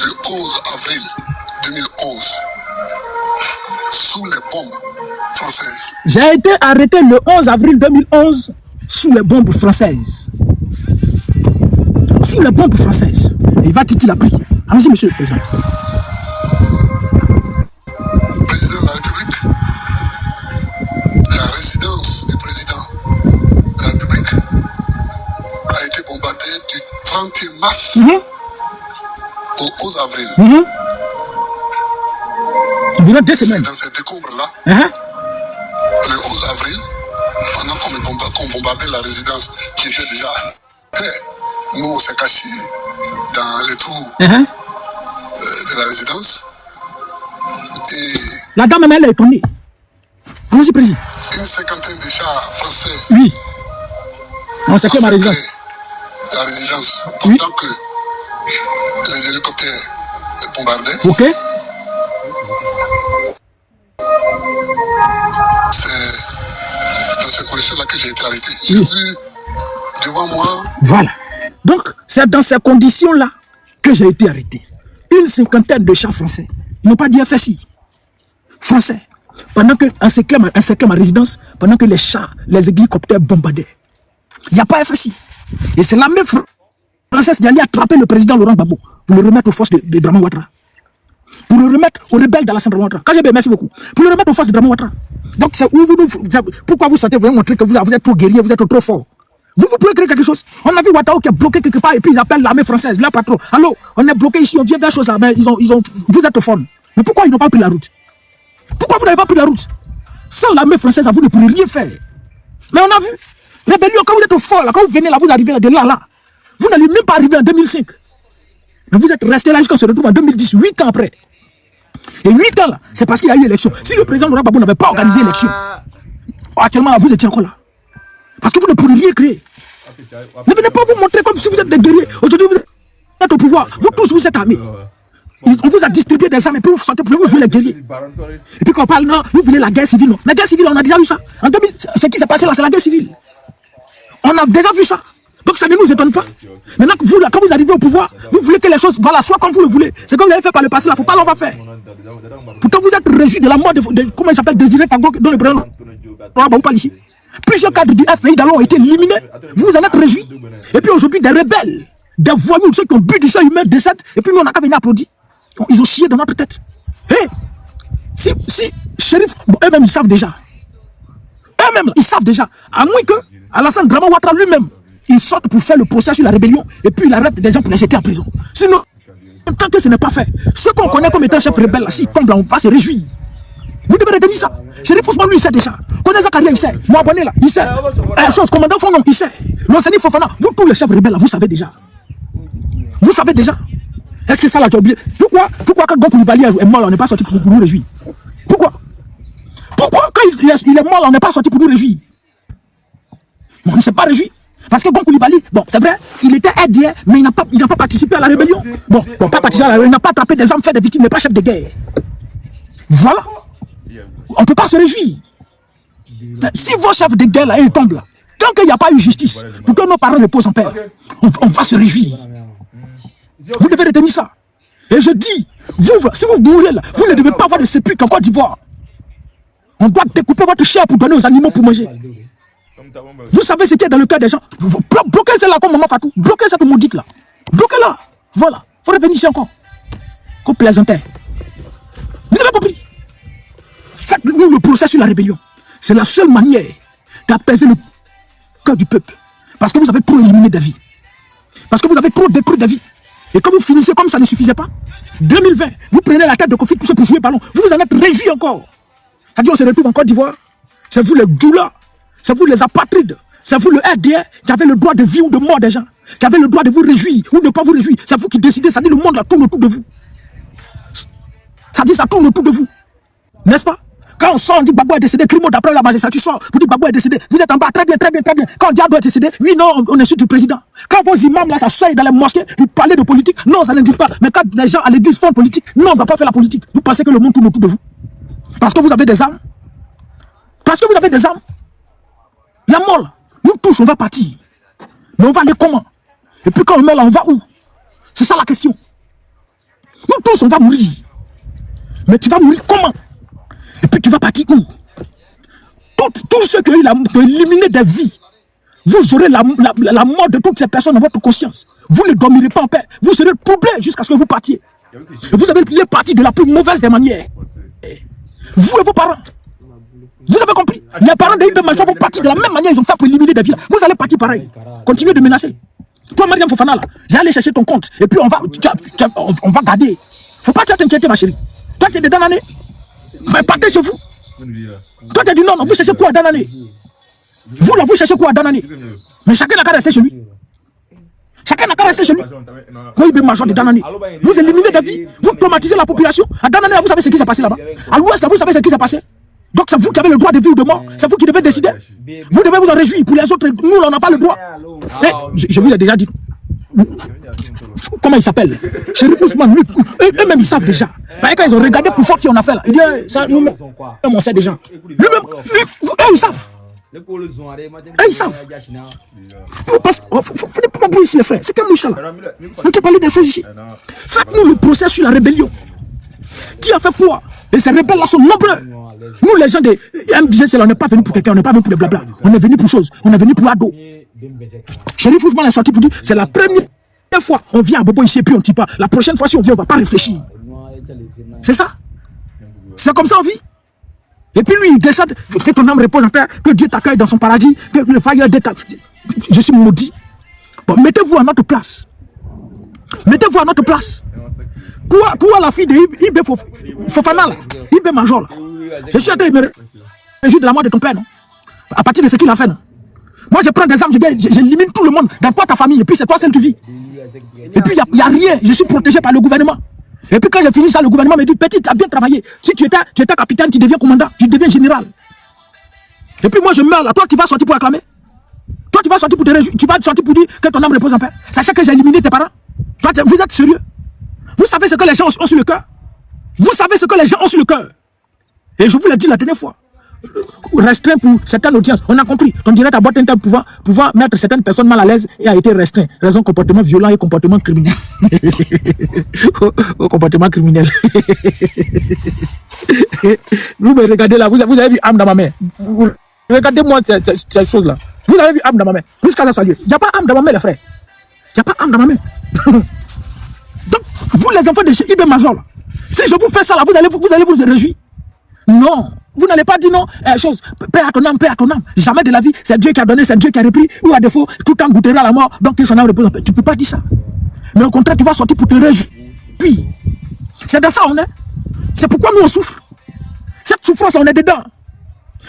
le 11 avril 2011 sous les bombes françaises. J'ai été arrêté le 11 avril 2011 sous les bombes françaises. Sous les bombes françaises. Et il va dire qu'il a pris. Allons-y, monsieur le président. Président de la République, la résidence du président de la République a été bombardée du 31 mars au 11 avril. Environ 2 C'est semaines. dans ces décombres-là, le 11 avril, pendant qu'on bombardait la résidence qui était déjà à terre, nous on s'est cachés dans les trous de la résidence. Et La dame, elle est tombée. Allons-y, président. une cinquantaine de chars français Oui. On sait que ma résidence. la résidence Oui. pendant que les hélicoptères bombardaient. Ok. C'est dans ces conditions-là que j'ai été arrêté. J'ai vu devant moi Voilà. Donc, c'est dans ces conditions-là que j'ai été arrêté. Une cinquantaine de chars français. Ils n'ont pas dit FSI. Français. Pendant que, en ma résidence, pendant que les chars, les hélicoptères bombardaient. Il n'y a pas FSI. Et c'est l'armée française qui allait attraper le président Laurent Gbagbo pour le remettre aux forces de Draman Ouattara. Pour le remettre aux rebelles d'Alassane Draman Ouattara. KGB, merci beaucoup. Pour le remettre aux forces de Draman Ouattara. Donc, c'est où pourquoi vous sentez vraiment montrer que vous êtes trop guerrier, vous êtes trop fort. Vous pouvez créer quelque chose. On a vu Ouattara qui est bloqué quelque part et puis ils appellent l'armée française, là patron. Allô, on est bloqué ici, on vient vers chose là, mais vous êtes fort. Mais pourquoi ils n'ont pas pris la route? Pourquoi vous n'avez pas pris la route? Sans l'armée française, vous ne pourrez rien faire. Mais on a vu. Rébellion, quand vous êtes fort là, quand vous venez là, vous arrivez de là. Vous n'allez même pas arriver en 2005. Mais vous êtes resté là jusqu'à se retrouver en 2010, 8 ans après. Et 8 ans là, c'est parce qu'il y a eu élection. Si le président Laurent Gbagbo n'avait pas organisé l'élection, actuellement là, vous étiez encore là. Parce que vous ne pourrez rien créer. Ne venez pas vous montrer comme si vous êtes des guerriers. Aujourd'hui, vous êtes êtes au pouvoir, vous tous vous êtes armés. On vous a distribué des armes et puis vous sentez, vous jouez les guerriers. Et puis quand on parle, non, vous voulez la guerre civile, non. La guerre civile, on a déjà vu ça. En 2000, ce qui s'est passé là, c'est la guerre civile. On a déjà vu ça. Donc ça ne nous étonne pas. Maintenant, vous, là, quand vous arrivez au pouvoir, vous voulez que les choses, voilà, soient comme vous le voulez. C'est comme vous avez fait par le passé, là, il ne faut pas l'on va faire. Pourtant, vous êtes réjoui de la mort de comment il s'appelle, Désiré Tango, dans le prénom. On parle ici. Plusieurs cadres du FPI d'alors ont été éliminés. Vous en êtes réjouis. Et puis aujourd'hui, des rebelles, des voyous, ceux qui ont bu du sang humain décèdent. Et puis nous, on n'a qu'à venir applaudir. Ils ont chié dans notre tête. Hé, si Chérif, eux-mêmes, ils savent déjà. Eux-mêmes, ils savent déjà. À moins que Alassane Draman Ouattara lui-même, il sorte pour faire le procès sur la rébellion et puis il arrête des gens pour les jeter en prison. Sinon, tant que ce n'est pas fait, ceux qu'on connaît comme étant chef rebelle, là, s'ils tombent là, on va se réjouir. Vous devez retenir ça. Chérif Ousmane, lui, il sait déjà. Connaît Zakaria, il sait. Moi, abonné là, il sait. Chose, commandant Fondon, il sait. L'enseignant Fofana, vous tous les chefs rebelles là, vous savez déjà. Vous savez déjà. Est-ce que ça là, tu as oublié? Pourquoi quand Gon Coulibaly est mort là, on n'est pas sorti pour nous réjouir? Pourquoi quand il est mort là, on n'est pas sorti pour nous réjouir? On ne s'est pas réjoui. Parce que Gon Coulibaly, bon, c'est vrai, il était aidé, mais il n'a pas participé à la rébellion. Bon, pas participé à la rébellion, il n'a pas attrapé des armes, fait des victimes, il n'est pas chef de guerre. Voilà. On ne peut pas se réjouir. Si vos chefs de guerre là, ils tombent là, tant qu'il n'y a pas eu justice, pour que nos parents reposent en paix, on va se réjouir. Vous devez retenir ça. Et je dis, vous, si vous mourrez là, vous ne devez pas avoir de sépulcre en Côte d'Ivoire. On doit découper votre chair pour donner aux animaux pour manger. Vous savez ce qui est dans le cœur des gens. Bloquez celle-là comme Maman Fatou. Bloquez cette maudite là. Bloquez-la. Voilà. Il faut revenir ici encore. Qu'on plaisantait. Vous avez compris? Faites-nous le procès sur la rébellion. C'est la seule manière d'apaiser le cœur du peuple. Parce que vous avez trop éliminé des vies. Parce que vous avez trop détruit des vies. Et quand vous finissez comme ça ne suffisait pas, 2020, vous prenez la tête de Kofi pour jouer ballon. Vous vous en êtes réjouis encore. C'est-à-dire on se retrouve en Côte d'Ivoire. C'est vous les Djoula. C'est vous les apatrides. C'est vous le RDR qui avez le droit de vie ou de mort des gens. Qui avez le droit de vous réjouir ou de ne pas vous réjouir. C'est vous qui décidez. Ça dit le monde là tourne autour de vous. Ça dit ça tourne autour de vous. N'est-ce pas? Quand on sort, on dit Gbagbo est décédé, Crimo d'après la majesté, tu sors, vous dites Gbagbo est décédé, vous êtes en bas, très bien, très bien, très bien. Quand Diado est décédé, oui, non, on est sur du président. Quand vos imams là, ça sort dans les mosquées, vous parlez de politique, non, ça ne dit pas. Mais quand les gens à l'église font politique, non, on ne doit pas faire la politique. Vous pensez que le monde tourne autour de vous. Parce que vous avez des armes. Parce que vous avez des armes. La mort là, nous tous, on va partir. Mais on va aller comment? Et puis quand on meurt là, on va où? C'est ça la question. Nous tous, on va mourir. Mais tu vas mourir comment? Et puis tu vas partir où? Tous ceux qui ont éliminé des vies, vous aurez la mort de toutes ces personnes dans votre conscience. Vous ne dormirez pas en paix. Vous serez troublés jusqu'à ce que vous partiez. Et vous avez les partis de la plus mauvaise des manières. Vous et vos parents. Vous avez compris? Les parents d'Ibn Major vont partir de la même manière. Ils ont fait pour éliminer des vies. Vous allez partir pareil. Continuez de menacer. Toi, Mariam Fofana, là, j'ai allé chercher ton compte. Et puis on va garder. Faut pas t'inquiéter, ma chérie. Toi, tu es dedans l'année. Mais partez chez vous. Toi, tu as dit non, vous cherchez quoi à Danané? Vous là, vous cherchez quoi à Danané? Mais chacun n'a qu'à rester chez lui. Chacun n'a qu'à rester chez lui. Vous, Ibn Major de Danané. Vous éliminez des vies. Vous traumatisez la population. À Danané, vous savez ce qui s'est passé là-bas. À l'ouest, vous savez ce qui s'est passé. Donc, c'est vous qui avez le droit de vie ou de mort. C'est vous qui devez décider. Vous devez vous en réjouir. Pour les autres, nous, là, on n'a pas le droit. Et, je vous l'ai déjà dit. Comment il s'appelle? Chérif Ousmane, eux-mêmes ils savent déjà. Quand ils ont regardé pour faire ce qu'on a fait là, ils disent ça, nous-mêmes, on sait déjà. Lui-même, eux ils savent. Eux ils savent. Faut pas bouger ici les frères. C'est comme nous ça là. On te parle des choses ici. Faites-nous le procès sur la rébellion. Qui a fait quoi? Et ces rebelles là sont nombreux. Nous les gens de MBG, on n'est pas venus pour quelqu'un, on n'est pas venus pour les blabla. On est venus pour chose. On est venus pour ado. Chérif Ousmane est sorti pour dire c'est la première fois on vient à Bobo ici et puis on ne dit pas. La prochaine fois si on vient on ne va pas réfléchir. C'est ça. C'est comme ça on vit. Et puis lui il décide que ton âme repose en paix, que Dieu t'accueille dans son paradis, que le fire de ta... Je suis maudit. Bon, mettez-vous à notre place. Mettez-vous à notre place. Toi la fille de Ibn Fofana là, Ibn Major là. Je suis en train de me réjouir de la mort de ton père, non? À partir de ce qu'il a fait, non? Moi, je prends des armes, j'élimine tout le monde dans toi, ta famille, et puis c'est toi seul qui vis. Et puis, il n'y a rien, je suis protégé par le gouvernement. Et puis, quand j'ai fini ça, le gouvernement me dit, petit, tu as bien travaillé. Si tu étais capitaine, tu deviens commandant, tu deviens général. Et puis, moi, je meurs là. Toi, tu vas sortir pour acclamer. Toi, tu vas sortir pour te réjouir. Tu vas sortir pour dire que ton âme repose en paix. Sachez que j'ai éliminé tes parents. Vous êtes sérieux? Vous savez ce que les gens ont sur le cœur? Vous savez ce que les gens ont sur le cœur? Et je vous l'ai dit la dernière fois. Restreint pour certaines audiences. On a compris. Ton direct à boîte interne pouvant mettre certaines personnes mal à l'aise et a été restreint. Raison comportement violent et comportement criminel. Comportement criminel. Vous me regardez là, vous avez vu âme dans ma main. Regardez-moi ces choses-là. Vous avez vu âme dans ma main. Jusqu'à ça saluer. Il n'y a pas âme dans ma main, les frères. Il n'y a pas âme dans ma main. Donc, vous les enfants de chez IB Major, là, si je vous fais ça là, vous allez vous réjouir. Non. Vous n'allez pas dire non, chose, paix à ton âme, paix à ton âme. Jamais de la vie, c'est Dieu qui a donné, c'est Dieu qui a repris, ou à défaut, tout en goûtera à la mort, donc que son âme repose en paix. Tu ne peux pas dire ça. Mais au contraire, tu vas sortir pour te réjouir. C'est dans ça on est. C'est pourquoi nous on souffre. Cette souffrance, on est dedans.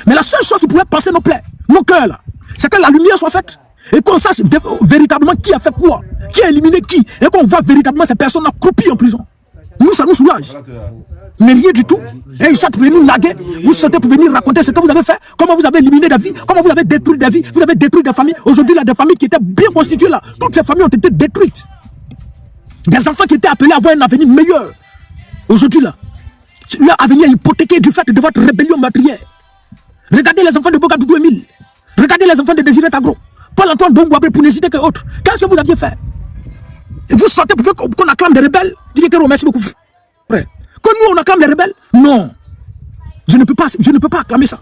Mais la seule chose qui pouvait passer nos plaies, nos cœurs là, c'est que la lumière soit faite. Et qu'on sache véritablement qui a fait quoi, qui a éliminé qui, et qu'on voit véritablement ces personnes accroupies en prison. Nous, ça nous soulage. Mais rien du tout. Et ils sortent pour venir nous laguer. Vous sortez pour venir raconter ce que vous avez fait. Comment vous avez éliminé des vies. Comment vous avez détruit des vies. Vous avez détruit des familles. Aujourd'hui, là, des familles qui étaient bien constituées là. Toutes ces familles ont été détruites. Des enfants qui étaient appelés à avoir un avenir meilleur. Aujourd'hui, là, leur avenir est hypothéqué du fait de votre rébellion meurtrière. Regardez les enfants de Bogadoudou Emile. Regardez les enfants de Désiré Tagro. Paul-Antoine Bongouabré pour n'hésiter que autres. Qu'est-ce que vous aviez fait? Et vous sortez pour qu'on acclame des rebelles. Dites que merci beaucoup, frère. Que nous on acclame les rebelles? Non. Je ne peux pas acclamer ça.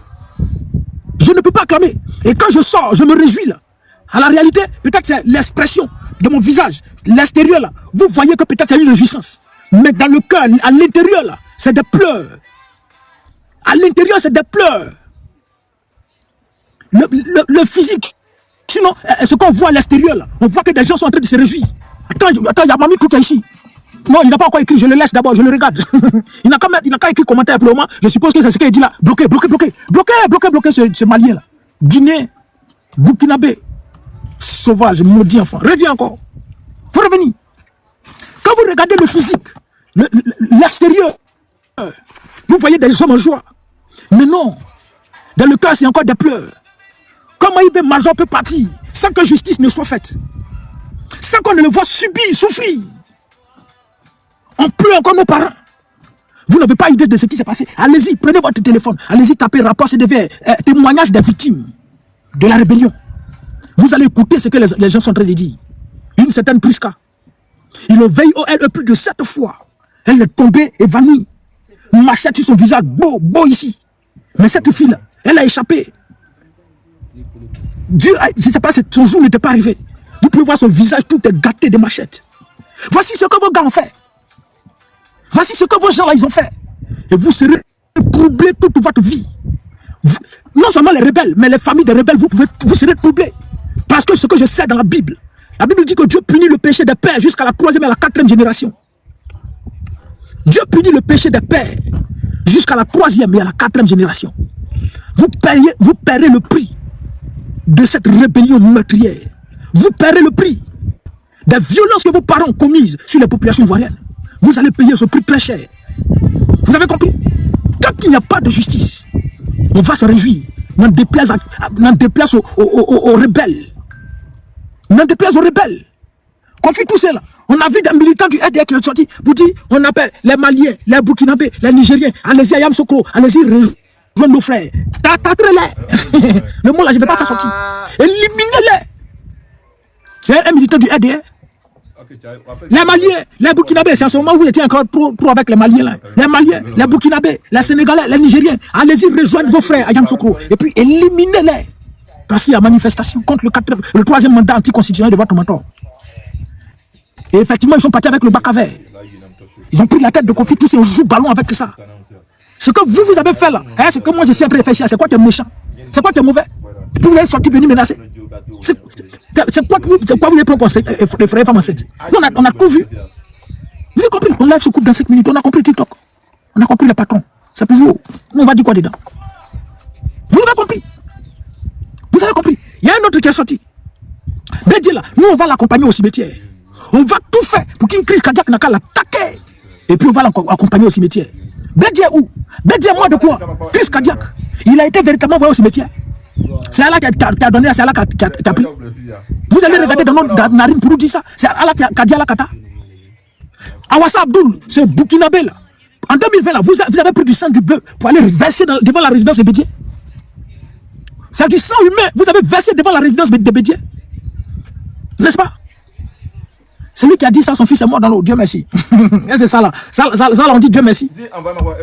Je ne peux pas acclamer. Et quand je sors, je me réjouis là. À la réalité, peut-être c'est l'expression de mon visage, l'extérieur là. Vous voyez que peut-être c'est une réjouissance. Mais dans le cœur, à l'intérieur là, c'est des pleurs. À l'intérieur, c'est des pleurs. Le physique. Sinon, ce qu'on voit à l'extérieur là, on voit que des gens sont en train de se réjouir. Attends, il y a Mamie Kouka ici. Non, il n'a pas encore écrit, je le laisse d'abord, je le regarde. Il n'a qu'à écrit commentaire pour le moment. Je suppose que c'est ce qu'il dit là. Bloqué ce malien là. Guinée, Burkinabé, sauvage, maudit enfant. Reviens encore. Faut revenir. Quand vous regardez le physique, l'extérieur, vous voyez des hommes en joie. Mais non, dans le cœur, c'est encore des pleurs. Comment IB Major peut partir sans que justice ne soit faite? Sans qu'on ne le voit subir, souffrir. On pleure encore nos parents. Vous n'avez pas idée de ce qui s'est passé. Allez-y, prenez votre téléphone. Allez-y, tapez rapport CDV, témoignage des victimes de la rébellion. Vous allez écouter ce que les gens sont en train de dire. Une certaine Priska. Ils l'ont veillé au LE plus de 7 fois. Elle est tombée, évanouie. Une machette sur son visage, beau ici. Mais cette fille-là, elle a échappé. Dieu, je ne sais pas si son jour n'était pas arrivé. Vous pouvez voir son visage tout est gâté de machettes. Voici ce que vos gars ont fait. Voici ce que vos gens là ils ont fait. Et vous serez troublés toute votre vie. Non seulement les rebelles, mais les familles des rebelles, vous serez troublés. Parce que ce que je sais dans la Bible dit que Dieu punit le péché des pères jusqu'à la 3e et la 4e génération. Dieu punit le péché des pères jusqu'à la 3e et à la 4e génération. Vous paierez le prix de cette rébellion meurtrière. Vous paierez le prix des violences que vos parents ont commises sur les populations ivoiriennes. Vous allez payer ce prix très cher. Vous avez compris? Quand il n'y a pas de justice, on va se réjouir. N'en déplaise aux rebelles. N'en déplaise aux rebelles. Confie tout cela. On a vu des militants du RDR qui sont sortis pour dire on appelle les Maliens, les Burkinabés, les Nigériens. Allez-y à Yamsokro, allez-y rejoindre nos frères. Tâtrez-les. Le mot là, je ne vais pas faire sortir. Éliminez-les. C'est un militant du RDR. Les Maliens, les Burkinabés, c'est en ce moment où vous étiez encore trop avec les Maliens là. Les Maliens, les Burkinabés, les Sénégalais, les Nigériens. Allez-y rejoindre vos frères à Yamsokro. Et puis éliminez-les. Parce qu'il y a manifestation contre le 3e mandat anticonstitutionnel de votre mentor. Et effectivement, ils sont partis avec le bac à verre. Ils ont pris la tête de Kofi tous et on joue ballon avec ça. Ce que vous avez fait là, hein, c'est que moi je suis en train de réfléchir. C'est quoi qui est méchant? C'est quoi qui est mauvais? Et puis vous allez sortir venir menacer. C'est quoi vous voulez prendre conseil, les frères et femmes enceintes? On a tout vu. Vous avez compris? On lève ce couple dans 5 minutes. On a compris TikTok. On a compris les patrons. C'est toujours. Nous, on va dire quoi dedans? Vous avez compris? Vous avez compris? Il y a un autre qui est sorti. Bédier là, nous on va l'accompagner au cimetière. On va tout faire pour qu'une crise cardiaque n'a qu'à l'attaquer. Et puis on va l'accompagner au cimetière. Bédier où? Bédier moi de quoi? Crise cardiaque. Il a été véritablement envoyé au cimetière. C'est Allah qui a donné, c'est Allah qui a pris. Vous allez regarder dans nos narines pour nous dire ça. C'est Allah qui a dit à la kata. Awassa Abdoul, ce Burkinabé là. En 2020, là, vous avez pris du sang du bœuf pour aller verser devant la résidence de Bédié. C'est du sang humain. Vous avez versé devant la résidence de Bédié. N'est-ce pas? C'est lui qui a dit ça, son fils est mort dans l'eau. Dieu merci. C'est ça là. Ça là, on dit Dieu merci.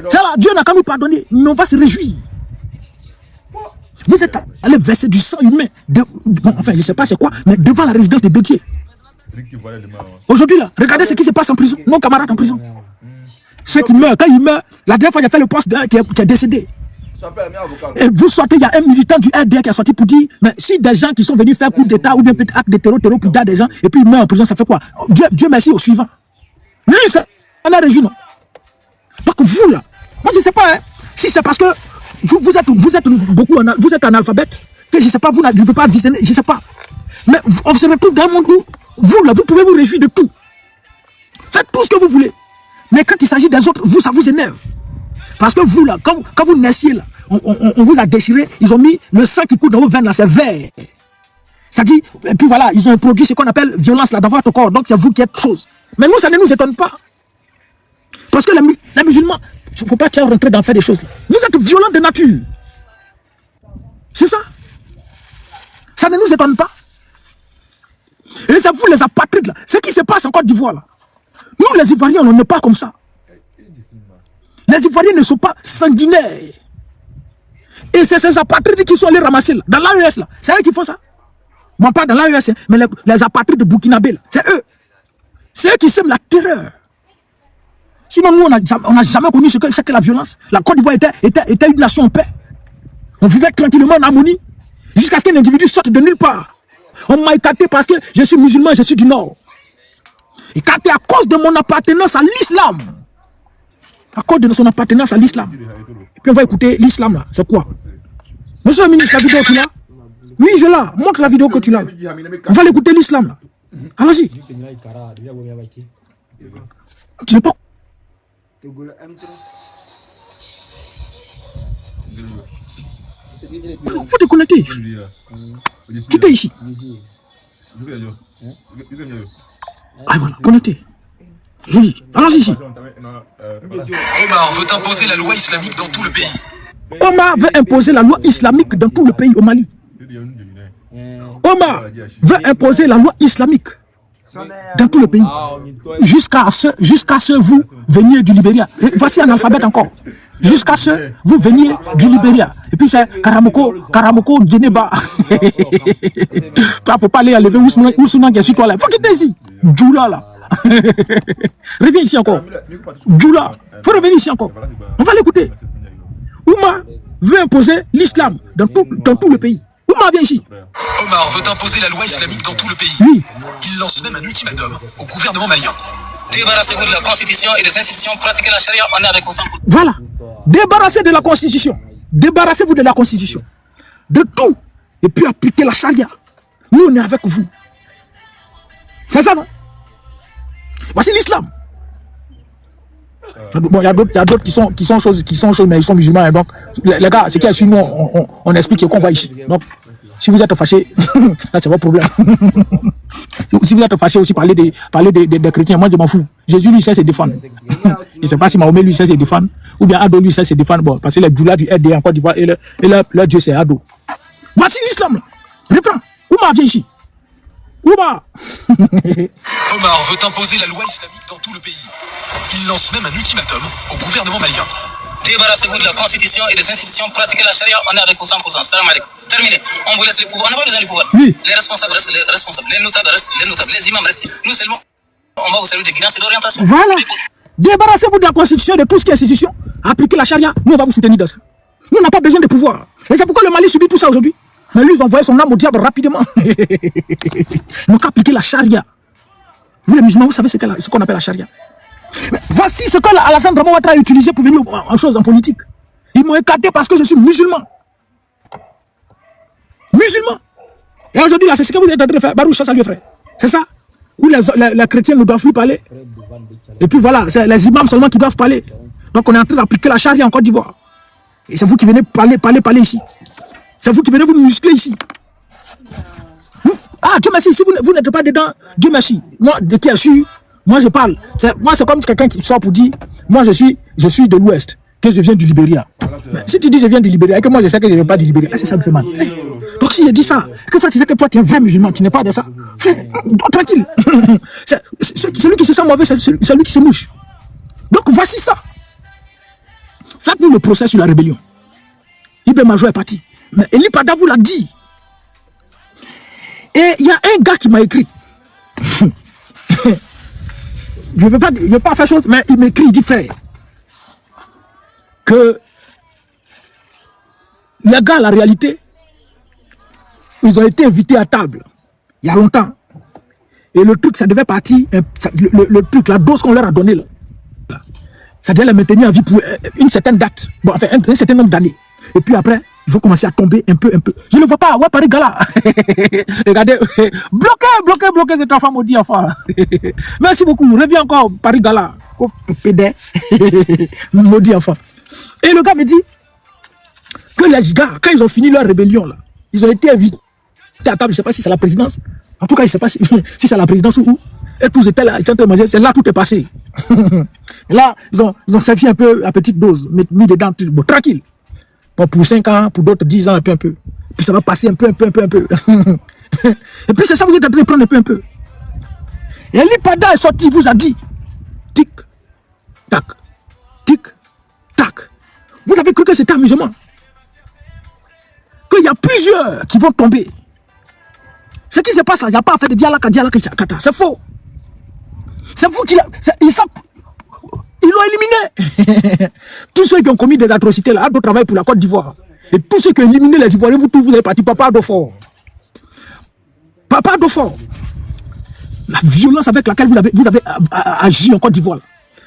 Ça là, Dieu n'a qu'à nous pardonner. Mais on va se réjouir. Vous êtes allé verser du sang humain. Enfin, je ne sais pas c'est quoi, mais devant la résidence de Bédié. Aujourd'hui là, regardez ce qui se passe en prison. Nos camarades en prison. Ceux qui meurent, quand ils meurent, la dernière fois j'ai fait le poste d'un qui est décédé. Et vous sortez, il y a un militant du RDA qui a sorti pour dire, mais si des gens qui sont venus faire coup d'état ou bien acte de terror pour dire des gens, et puis ils meurent en prison, ça fait quoi? Dieu merci au suivant. Lui, ça en a régi, non? Donc vous là, moi je ne sais pas, hein, si c'est parce que vous êtes beaucoup, vous êtes analphabète, que je ne sais pas, vous n'arrivez pas à discerner, je ne sais pas. Mais on se retrouve dans un monde où, vous là, vous pouvez vous réjouir de tout. Faites tout ce que vous voulez. Mais quand il s'agit des autres, vous, ça vous énerve. Parce que vous là, quand vous naissiez là, on vous a déchiré, ils ont mis le sang qui coule dans vos veines là, c'est vert. C'est-à-dire, et puis voilà, ils ont introduit ce qu'on appelle violence là dans votre corps, donc c'est vous qui êtes chose. Mais nous, ça ne nous étonne pas. Parce que les musulmans, il ne faut pas qu'ils rentrent dans faire des choses là. Vous êtes violents de nature. C'est ça. Ça ne nous étonne pas. Et c'est vous les apatrides là. Ce qui se passe en Côte d'Ivoire là. Nous les Ivoiriens, on n'est pas comme ça. Les Ivoiriens ne sont pas sanguinaires. Et c'est ces apatrides qui sont allés ramasser là. Dans l'AES là. C'est eux qui font ça. Moi pas dans l'AES, mais les apatrides de Burkinabé là. C'est eux. C'est eux qui sèment la terreur. Sinon nous on n'a jamais connu ce que la violence. La Côte d'Ivoire était une nation en paix. On vivait tranquillement en harmonie. Jusqu'à ce qu'un individu sorte de nulle part. On m'a écarté parce que je suis musulman, je suis du Nord. Écarté à cause de mon appartenance à l'islam. À cause de son appartenance à l'islam. Et puis on va écouter l'islam là. C'est quoi? Monsieur le ministre, la vidéo tu l'as? Oui, je l'ai. Montre la vidéo que tu l'as. On va l'écouter l'islam là. Allons-y. Tu n'es pas... Il faut te connecter. Quittez ici. Ah voilà, connecté. Joli. Allons-y ici. Omar veut imposer la loi islamique dans tout le pays. Omar veut imposer la loi islamique dans tout le pays au Mali. Omar veut imposer la loi islamique dans tout le pays. Jusqu'à ce vous veniez du Libéria. Voici un alphabet encore. Jusqu'à ce vous veniez du Libéria. Et puis c'est Karamoko, Guineba. Il ne faut pas aller enlever Ousounan qui est sur toi là. Il faut quitter ici. Djoula là. Reviens ici encore. Djoula. Il faut revenir ici encore. On va l'écouter. Oumar veut imposer l'islam dans tout le pays. Oumar vient ici. Omar veut imposer la loi islamique dans tout le pays. Oui. Il lance même un ultimatum au gouvernement malien. Débarrassez-vous de la constitution et des institutions, pratiquez la charia, on est avec vous. Voilà. Débarrassez de la constitution. Débarrassez-vous de la constitution. De tout. Et puis appliquez la charia. Nous, on est avec vous. C'est ça, non? Voici l'islam. Bon, il y a d'autres qui sont choses, mais ils sont musulmans. Et donc, les gars, ce qu'il y a sur nous, on explique ce qu'on voit ici. Donc, si vous êtes fâchés, là, c'est votre problème. Si vous êtes fâchés aussi, parler des chrétiens, moi, je m'en fous. Jésus, lui, sait se défendre. Je ne sais pas si Mahomet, lui, sait se défendre, ou bien Ado, lui, sait se défendre. Bon, parce que les djoulas du RDA en Côte d'Ivoire, et leur Dieu, c'est Ado. Voici l'islam, là. Reprends. Oumar, viens ici. Oumar. Omar veut imposer la loi islamique dans tout le pays. Il lance même un ultimatum au gouvernement malien. Débarrassez-vous de la constitution et des institutions, pratiquez la charia, on est avec vous 100%. Salam alaikum. Terminé. On vous laisse les pouvoirs, on n'a pas besoin des pouvoirs. Oui. Les responsables restent les responsables, les notables restent les notables, les imams restent. Nous seulement, on va vous servir de guidance et d'orientation. Voilà. Débarrassez-vous de la constitution, de tout ce qui est institution. Appliquez la charia, nous on va vous soutenir dans ça. Nous on n'a pas besoin de pouvoir. Et c'est pourquoi le Mali subit tout ça aujourd'hui. Mais lui, ils ont envoyé son âme au diable rapidement. Ils n'ont qu'à appliquer la charia. Vous les musulmans, vous savez ce qu'on appelle la charia. Mais voici ce que Alassane Dramane Ouattara a utilisé pour venir en politique. Ils m'ont écarté parce que je suis musulman. Musulman. Et aujourd'hui, là, c'est ce que vous êtes en train de faire. Barouch, ça lui frère. C'est ça. Où les chrétiens ne doivent plus parler. Et puis voilà, c'est les imams seulement qui doivent parler. Donc on est en train d'appliquer la charia en Côte d'Ivoire. Et c'est vous qui venez parler ici. C'est vous qui venez vous muscler ici. Ah, Dieu merci, si vous n'êtes pas dedans, Dieu merci. Moi, de qui je suis, Moi, je parle. Moi, c'est comme quelqu'un qui sort pour dire, moi, je suis de l'Ouest, que je viens du Libéria. Mais si tu dis je viens du Libéria et que moi, je sais que je ne viens pas du Libéria, ça me fait mal. Donc, si je dis ça, que toi, tu sais que toi, tu es un vrai musulman, tu n'es pas de ça, frère, tranquille. Celui qui se sent mauvais, c'est celui qui se mouche. Donc, voici ça. Faites-nous le procès sur la rébellion. Ibn Major est parti. Mais Eli Pada vous l'a dit. Et il y a un gars qui m'a écrit. Je ne veux pas faire chose, mais il m'écrit, il dit frère, que les gars, la réalité, ils ont été invités à table il y a longtemps. Et le truc, ça devait partir, le truc, la dose qu'on leur a donnée, là, ça devait les maintenir en vie pour une certaine date, bon, enfin un certain nombre d'années. Et puis après, ils vont commencer à tomber un peu. Je ne vois pas, ouais, Paris Gala. Regardez, bloquez cet enfant maudit, enfant. Merci beaucoup, reviens encore, Paris Gala. Pédé, maudit enfant. Et le gars me dit que les gars, quand ils ont fini leur rébellion, là, ils ont été invités à table, je ne sais pas si c'est la présidence. En tout cas, je ne sais pas si c'est la présidence ou où. Et tous étaient là, ils étaient en train de manger. C'est là tout est passé. Et là, ils ont servi un peu à petite dose, mis dedans, bon, tranquille. Bon, pour 5 ans, pour d'autres 10 ans, un peu. Puis ça va passer un peu. Et puis c'est ça, vous êtes en train de prendre un peu. Et Eli Pada est sorti, il vous a dit, tic, tac, tic, tac. Vous avez cru que c'était amusement. Qu'il y a plusieurs qui vont tomber. Ce qui se passe là, il n'y a pas fait de dialogue. C'est faux. C'est vous qui ils l'ont éliminé. Tous ceux qui ont commis des atrocités là, Ado travaille pour la Côte d'Ivoire. Et tous ceux qui ont éliminé les Ivoiriens, vous avez parti Papa Ado fort. Papa Ado fort. La violence avec laquelle vous avez agi en Côte d'Ivoire,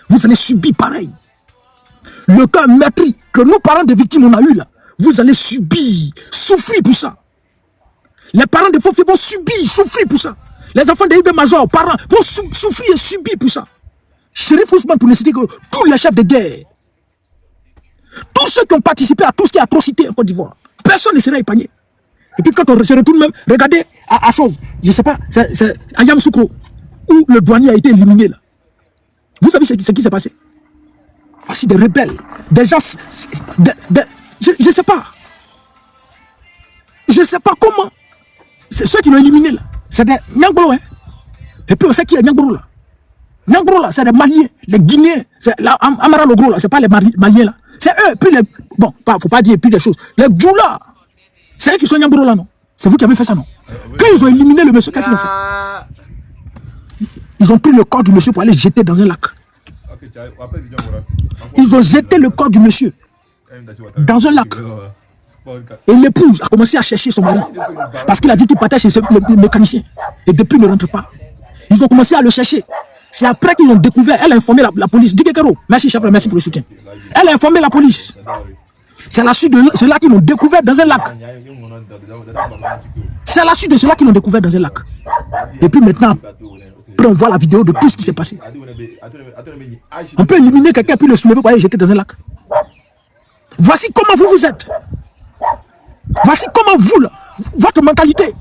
vous allez subir pareil. Le cas meurtri que nos parents de victimes on a eu là, vous allez subir, souffrir pour ça. Les parents de Fofé vont subir, souffrir pour ça. Les enfants de Ibn Major, parents, vont souffrir et subir pour ça. Chérif Ousmane, pour ne citer que tous les chefs de guerre, tous ceux qui ont participé à tout ce qui est atrocité en Côte d'Ivoire, personne ne sera épargné. Et puis quand on se retourne même, regardez à chose, je ne sais pas, c'est à Yamoussoukro, où le douanier a été éliminé là. Vous savez ce qui s'est passé? Voici des rebelles, des gens, je ne sais pas. Je ne sais pas comment. C'est ceux qui l'ont éliminé là. C'est des Nyangolo, hein. Et puis on sait qui est Nyangolo là. Nyangolo là, c'est des Maliens, les Guinéens. Amara Logro là, c'est pas les Maliens là. C'est eux, puis les. Bon, faut pas dire plus des choses. Les Djoula, c'est eux qui sont Nyangolo là, non? C'est vous qui avez fait ça, non? Quand ils ont éliminé le monsieur, qu'est-ce qu'ils ont fait? Ils ont pris le corps du monsieur pour aller jeter dans un lac. Ils ont jeté le corps du monsieur dans un lac. Et l'épouse a commencé à chercher son mari. Parce qu'il a dit qu'il partait chez le mécanicien. Et depuis, il ne rentre pas. Ils ont commencé à le chercher. C'est après qu'ils ont découvert. Elle a informé la police. Dikekero, merci chef, merci pour le soutien. Elle a informé la police. C'est à la suite de cela qu'ils l'ont découvert dans un lac. C'est à la suite de cela qu'ils l'ont découvert dans un lac. Et puis maintenant, on voit la vidéo de tout ce qui s'est passé. On peut éliminer quelqu'un puis le soulever pour aller jeter dans un lac. Voici comment vous êtes. Voici comment vous, là, votre mentalité.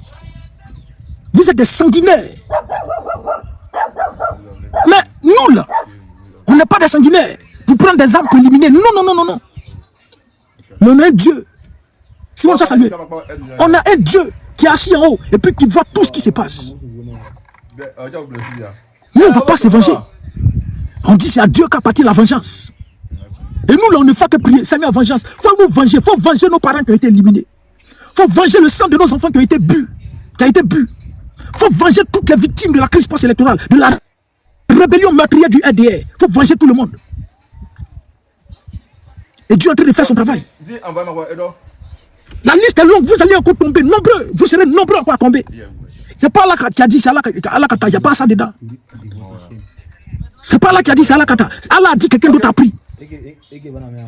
Vous êtes des sanguinaires. Mais nous, là, on n'est pas des sanguinaires. Vous prenez des armes pour éliminer. Non. Mais on a un Dieu. Si on ça saluer. On a un Dieu qui est assis en haut et puis qui voit tout ce qui se passe. Nous, on ne va pas se venger. On dit c'est à Dieu qu'a parti la vengeance. Et nous, là, on ne fait que prier. Seigneur, vengeance. Il faut nous venger. Il faut venger nos parents qui ont été éliminés. Il faut venger le sang de nos enfants qui ont été bu. Il faut venger toutes les victimes de la crise post-électorale, de la rébellion meurtrière du RDR. Il faut venger tout le monde. Et Dieu est en train de faire son travail. La liste est longue. Vous allez encore tomber. Nombreux. Vous serez nombreux encore à tomber. C'est pas Allah qui a dit, c'est Allah Kata. Il n'y a pas ça dedans. C'est pas Allah qui a dit, c'est Allah Kata. Allah a dit, quelqu'un d'autre a pris.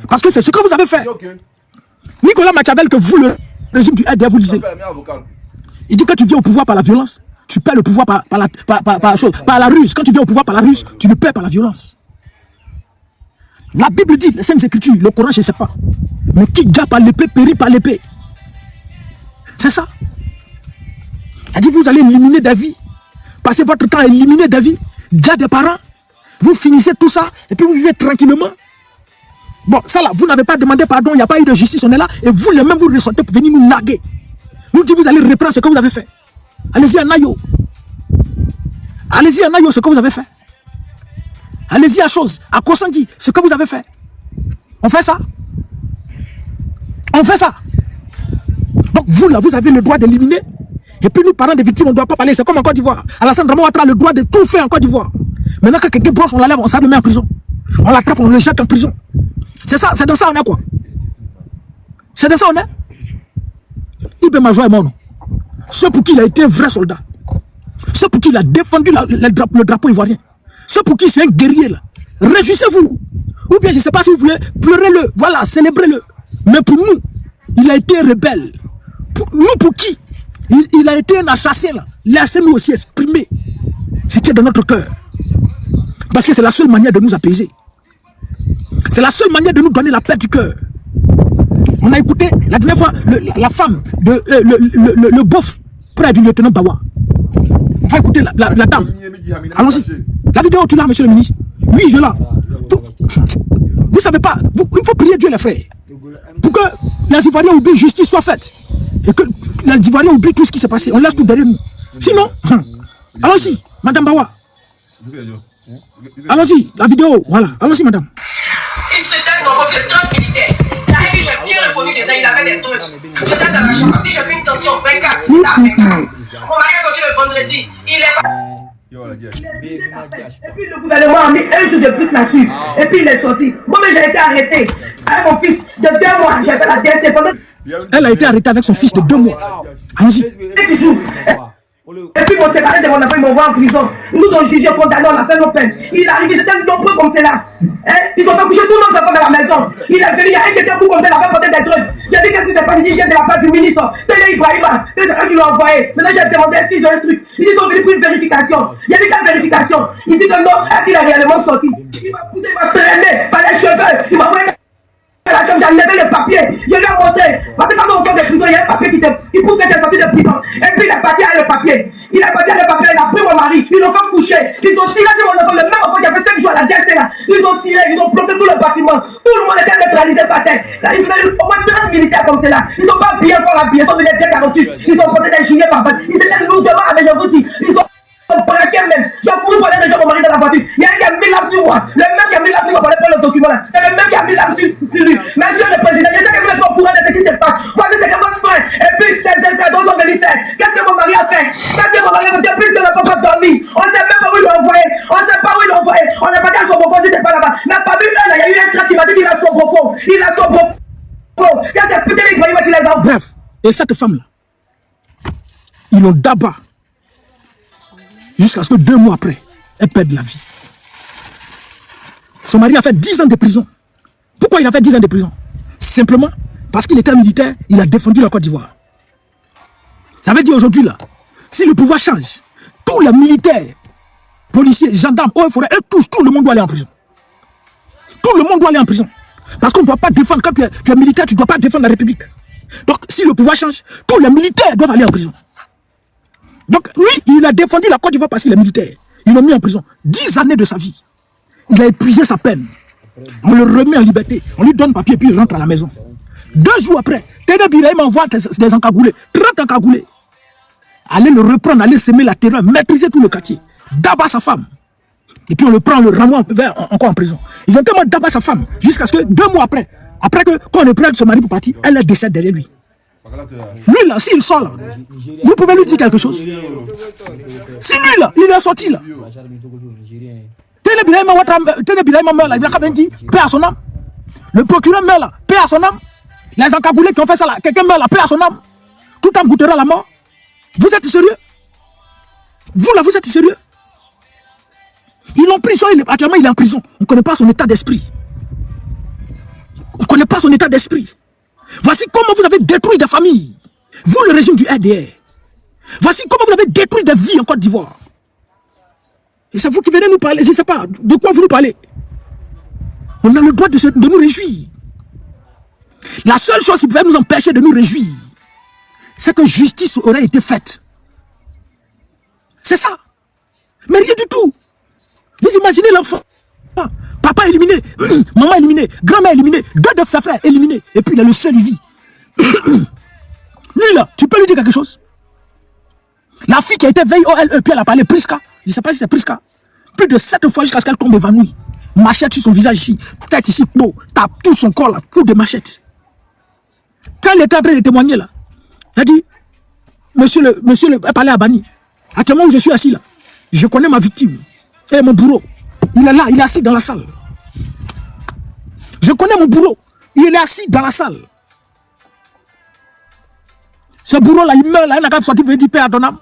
Parce que c'est ce que vous avez fait. Nicolas Machiavel, que vous, le régime du RDR, vous lisez. Il dit que tu viens au pouvoir par la violence, tu perds le pouvoir par la ruse. Quand tu viens au pouvoir par la ruse, tu le perds par la violence. La Bible dit, les Saintes Écritures, le Coran, je ne sais pas. Mais qui gagne par l'épée, périt par l'épée. C'est ça. Il a dit, vous allez éliminer des vies. Passez votre temps à éliminer des vies. gars des parents, vous finissez tout ça, et puis vous vivez tranquillement. Bon, ça là, vous n'avez pas demandé pardon, il n'y a pas eu de justice, on est là, et vous les mêmes vous ressentez pour venir nous naguer. Nous dites vous allez reprendre ce que vous avez fait. Allez-y à Nayo. Allez-y à Nayo, ce que vous avez fait. Allez-y à chose, à Kosangui, ce que vous avez fait. On fait ça. On fait ça. Donc vous là, vous avez le droit d'éliminer. Et puis nous, parents des victimes, on ne doit pas parler. C'est comme en Côte d'Ivoire. Alassane Dramane Ouattara a le droit de tout faire en Côte d'Ivoire. Maintenant, quand quelqu'un broche, on l'enlève, on le met en prison. On l'attrape, on le jette en prison. C'est ça, c'est dans ça on est quoi. C'est dans ça on est. Ibn Major est mort, non. C'est pour qui il a été un vrai soldat. C'est pour qui il a défendu le drapeau ivoirien. C'est pour qui c'est un guerrier là. Réjouissez-vous. Ou bien je ne sais pas si vous voulez, pleurez-le. Voilà, célébrez-le. Mais pour nous, il a été rebelle. Pour qui il a été un assassin là. Laissez-nous aussi exprimer ce qui est dans notre cœur. Parce que c'est la seule manière de nous apaiser. C'est la seule manière de nous donner la paix du cœur. On a écouté la dernière fois la femme, le beauf près du lieutenant Bawa. On va écouter la dame. Allons-y. La vidéo, tu l'as, monsieur le ministre. Oui, je l'ai. Vous savez pas, il faut prier Dieu, les frères. Pour que les Ivoiriens oublient, justice soit faite. Et que les Ivoiriens oublient tout ce qui s'est passé. On laisse tout derrière nous. Sinon, allons-y, madame Bawa. Allons-y, la vidéo, voilà. Allons-y, madame. Il se donne dans votre truc militaire. J'ai bien reconnu dedans, il avait des trucs. J'étais dans la chambre parce que j'ai fait une tension 24. Mon mari est sorti le vendredi. Il est pas. Et puis le gouvernement a mis un jour de plus là-dessus. Et puis il est sorti. Moi, mais j'ai été arrêté avec mon fils de 2 mois. J'ai fait la DST pendant. Elle a été arrêtée avec son fils de 2 mois. Allons-y. Et puis mon séparé de mon enfant, ils m'envoient en prison. Ils nous ont jugés, condamnés, on a fait nos peines. Il arrive, ils étaient nombreux comme cela. Ils ont fait coucher tous nos enfants dans la maison. Il est venu, il y a un qui était fou comme ça, il avait porté des trucs. J'ai dit qu'est-ce qui s'est passé, il vient de la part du ministre. Télé Ibrahima, c'est eux qui l'ont envoyé. Maintenant j'ai demandé est-ce qu'ils ont un truc. Ils sont venus pour une vérification. Il y a dit quelle vérification. Il dit que non, est-ce qu'il a réellement sorti. Il m'a poussé, il m'a traîné par les cheveux. Il m'a envoyé la chambre, j'ai enlevé le papier. Je lui ai montré. Parce que quand on sort de prison, il y a un papier qui pousse que tu es sorti de prison. Et puis il est parti avec le papier. Il est parti avec le papier, il a pris mon mari. Ils l'ont fait coucher. Ils ont tiré sur mon enfant, le même enfant qui a fait 5 jours à la DST là. Ils ont tiré, ils ont planté tout le bâtiment. Tout le monde était neutralisé par terre. Ça, il faisait au moins 30 militaires comme cela. Ils sont pas bien encore habillés, ils sont venus des 48. Ils ont porté des gilets par balle. Ils étaient lourdement avec, je vous dis. Ils ont braqué même. J'ai couru pour aller rejoindre mon mari dans la voiture. Il y a un qui a mis là sur moi. Le même qui a mis là sur moi pour aller prendre le document là. C'est le même qui a mis là sur lui. Monsieur le président, je sais que vous n'êtes pas au courant de ce qui se passe. Voici ce que votre frère et puis ces escadrons sont venus faire. Qu'est-ce que mon mari a fait? Qu'est-ce que mon mari a fait? Depuis que le papa a dormi. On ne sait même pas où il l'a envoyé. On ne sait pas où il l'a envoyé. On n'a pas dit à son propos, c'est pas là-bas. Mais pas vu un là, il y a eu un trac qui m'a dit qu'il a son propos. Il a son propos. Qu'est-ce que putain d'Ibrahima qui les a envoyés? Bref, et cette femme là, ils l'ont d'abat. Jusqu'à ce que 2 mois après, elle perde la vie. Son mari a fait 10 ans de prison. Pourquoi il a fait 10 ans de prison? Simplement parce qu'il était militaire, il a défendu la Côte d'Ivoire. Ça veut dire aujourd'hui là, si le pouvoir change, tous les militaires, policiers, gendarmes, eaux et forêts, et tous, tout le monde doit aller en prison. Tout le monde doit aller en prison. Parce qu'on ne doit pas défendre, quand tu es militaire, tu ne dois pas défendre la République. Donc si le pouvoir change, tous les militaires doivent aller en prison. Donc lui, il a défendu la Côte d'Ivoire parce qu'il est militaire. Ils l'ont mis en prison. 10 années de sa vie. Il a épuisé sa peine. On le remet en liberté. On lui donne papier puis il rentre à la maison. 2 jours après, Téné Birahim envoie des encagoulés. 30 encagoulés. Allez le reprendre, allez semer la terreur, maîtriser tout le quartier. D'abat sa femme. Et puis on le prend, on le renvoie encore en prison. Ils ont tellement d'abat sa femme. Jusqu'à ce que 2 mois après que quand on est prêt de son mari pour partir, elle est décède derrière lui. Lui là, s'il sort là, vous pouvez lui dire quelque chose. Si lui là, il est sorti là. Téné Birahim meurt là, il a dit, paix à son âme. Le procureur meurt là, paix à son âme. Les encagoulés qui ont fait ça là, quelqu'un meurt là, paix à son âme. Tout âme goûtera la mort. Vous êtes sérieux? Vous là, vous êtes sérieux? Ils l'ont pris, actuellement il est en prison. On ne connaît pas son état d'esprit. On ne connaît pas son état d'esprit. Voici comment vous avez détruit des familles. Vous, le régime du RDR. Voici comment vous avez détruit des vies en Côte d'Ivoire. Et c'est vous qui venez nous parler, je ne sais pas, de quoi vous nous parlez. On a le droit de nous réjouir. La seule chose qui pouvait nous empêcher de nous réjouir, c'est que justice aurait été faite. C'est ça. Mais rien du tout. Vous imaginez l'enfant. Papa éliminé, maman éliminée, grand-mère éliminée, deux de ses frères éliminés. Et puis il est le seul, il vit. Lui là, tu peux lui dire quelque chose? La fille qui a été VIOLE, puis elle a parlé Priska. Je ne sais pas si c'est Priska. Plus de 7 fois jusqu'à ce qu'elle tombe évanouie. Machette sur son visage ici, tête ici, peau, tape tout son corps là, coup de machette. Quand elle était en train de témoigner là, elle dit, elle parlait à Bani. Actuellement où je suis assis là, je connais ma victime. Et mon bourreau, il est là, il est assis dans la salle. Je connais mon bourreau, il est assis dans la salle. Ce bourreau là, il meurt là, il n'a qu'à sortir, il veut dire paix à ton âme.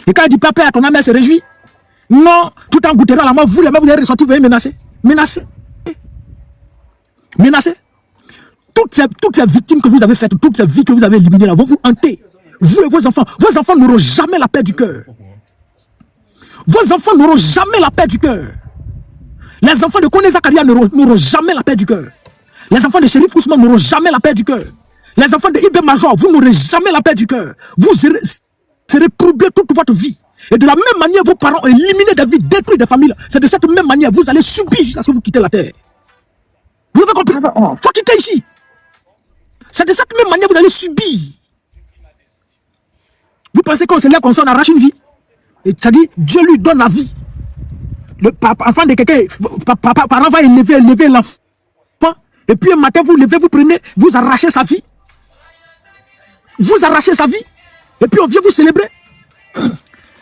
Et quand il dit paix à ton âme, elle se réjouit. Non, tout en goûtant la mort, vous les mêmes, vous allez ressortir, vous allez menacer. Menacer. Menacer. Toutes ces victimes que vous avez faites, toutes ces vies que vous avez éliminées là, vont vous hanter. Vous et vos enfants n'auront jamais la paix du cœur. Vos enfants n'auront jamais la paix du cœur. Les enfants de Kone Zakaria n'auront jamais la paix du cœur. Les enfants de Shérif Ousmane n'auront jamais la paix du cœur. Les enfants de Ibn Major, vous n'aurez jamais la paix du cœur. Vous serez troublés toute votre vie. Et de la même manière, vos parents ont éliminé des vies, détruit des familles. C'est de cette même manière, vous allez subir jusqu'à ce que vous quittez la terre. Vous avez compris? Il faut quitter ici. C'est de cette même manière, vous allez subir. Vous pensez qu'on se lève comme ça, on arrache une vie? Et ça dit, Dieu lui donne la vie. Le enfant de quelqu'un, parent va élever l'enfant. Et puis un matin, vous levez, vous prenez, vous arrachez sa vie. Vous arrachez sa vie. Et puis on vient vous célébrer.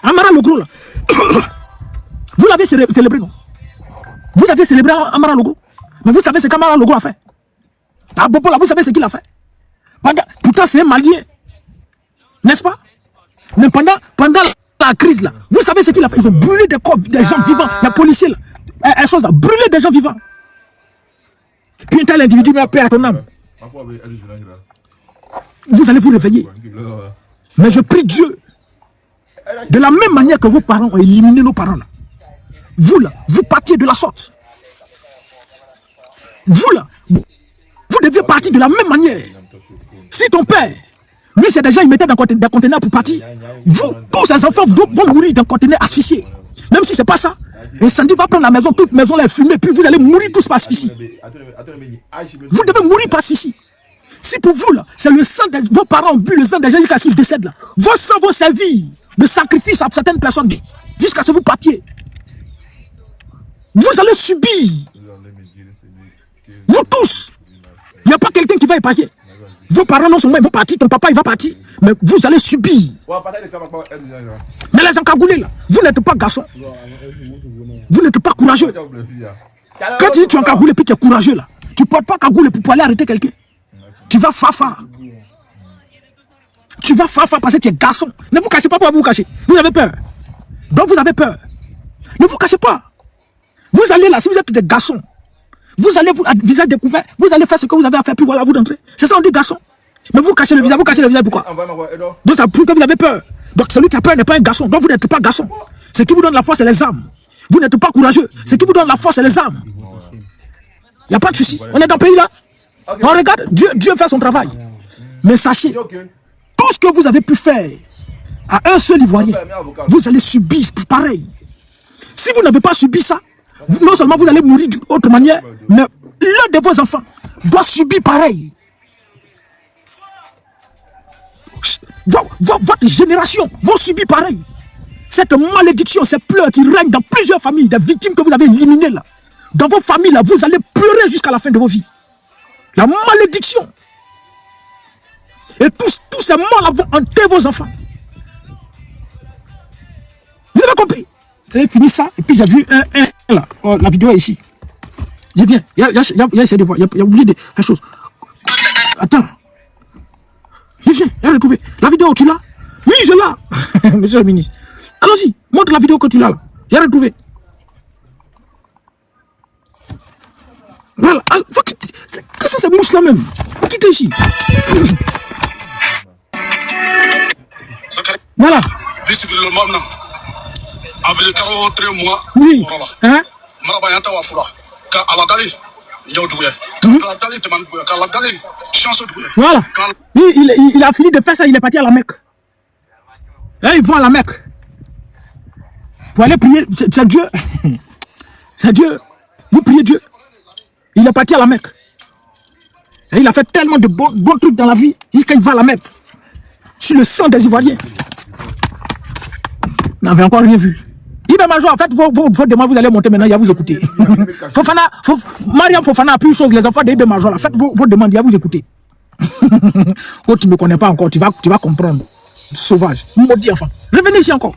Amara Logro là. Vous l'avez célébré, non? Vous avez célébré Amara Logro. Mais vous savez ce qu'Amara Logro a fait. Ah Bobo là, vous savez ce qu'il a fait. Pourtant c'est un Malien. N'est-ce pas? Mais pendant la crise là, vous savez ce qu'il a fait. Ils ont brûlé des corps, des gens vivants. Les policiers là, chose là, brûlé des gens vivants. Puis un tel individu met paix à ton âme. Vous allez vous réveiller. Mais je prie Dieu. De la même manière que vos parents ont éliminé nos parents là. Vous là, vous partiez de la sorte. Vous là, vous deviez partir de la même manière. Si ton père, lui c'est déjà il mettait dans des conteneurs pour partir. Vous, tous ces enfants vont mourir dans un conteneur asphyxié. Même si c'est pas ça, l'incendie va prendre la maison, toute maison là est fumée, puis vous allez mourir tous par asphyxie. Vous devez mourir par asphyxie. Si pour vous là, c'est le sang de vos parents ont bu le sang des gens jusqu'à ce qu'ils décèdent là. Vos sangs vont servir de sacrifice à certaines personnes jusqu'à ce que vous partiez. Vous allez subir. Vous tous. Il n'y a pas quelqu'un qui va épargner. Vos parents non seulement ils vont partir, ton papa il va partir, mais vous allez subir. Mais les encagoulés là, vous n'êtes pas garçon. Vous n'êtes pas courageux. Quand tu dis tu es encagoulé puis tu es courageux là, tu ne portes pas cagoulé pour aller arrêter quelqu'un. Tu vas fafa. Tu vas fafa parce que tu es garçon. Ne vous cachez pas pour vous cacher. Vous avez peur. Donc vous avez peur. Ne vous cachez pas. Vous allez là, si vous êtes des garçons, vous allez vous visage découvert, vous allez faire ce que vous avez à faire, puis voilà, vous d'entrer. C'est ça on dit garçon. Mais vous cachez le visage, pourquoi? Donc ça prouve que vous avez peur. Donc celui qui a peur n'est pas un garçon. Donc vous n'êtes pas garçon. Ce qui vous donne la force, c'est les armes. Vous n'êtes pas courageux. Ce qui vous donne la force, c'est les armes. Il n'y a pas de souci. On est dans le pays là. On regarde, Dieu fait son travail. Mais sachez, tout ce que vous avez pu faire à un seul Ivoirien, vous allez subir pareil. Si vous n'avez pas subi ça, non seulement vous allez mourir d'une autre manière, mais l'un de vos enfants doit subir pareil. Votre génération va subir pareil. Cette malédiction, ces pleurs qui règnent dans plusieurs familles, des victimes que vous avez éliminées là, dans vos familles là, vous allez pleurer jusqu'à la fin de vos vies. La malédiction. Et tous ces morts-là vont hanter vos enfants. Vous avez compris? Vous avez fini ça, et puis j'ai vu un là. Oh, la vidéo est ici. Je viens. Il y a essayé de voir. Il y a oublié des choses. Attends. Je viens. Il y a retrouvé. La vidéo, tu l'as? Oui, je l'ai. Monsieur le ministre. Allons-y. Montre la vidéo que tu l'as là. J'ai retrouvé. Voilà. Qu'est-ce que c'est ces mouches là même? Vous quittez ici. Voilà. Oui. Hein? Voilà. Lui, il a fini de faire ça, il est parti à la Mecque. Là, ils vont à la Mecque. Pour aller prier, c'est Dieu. C'est Dieu. Vous priez Dieu. Il est parti à la Mecque. Et il a fait tellement de bons trucs dans la vie jusqu'à il va à la Mecque. Sur le sang des Ivoiriens. Vous n'avez encore rien vu. Ibé Major, en fait, vos demandes, vous allez monter maintenant, il va vous écouter. Mariam Fofana a plus de choses, les enfants d'Ibé Major, là, faites vos demandes, il va vous écouter. Oh, tu ne me connais pas encore, tu vas comprendre. Sauvage, maudit enfant. Revenez ici encore.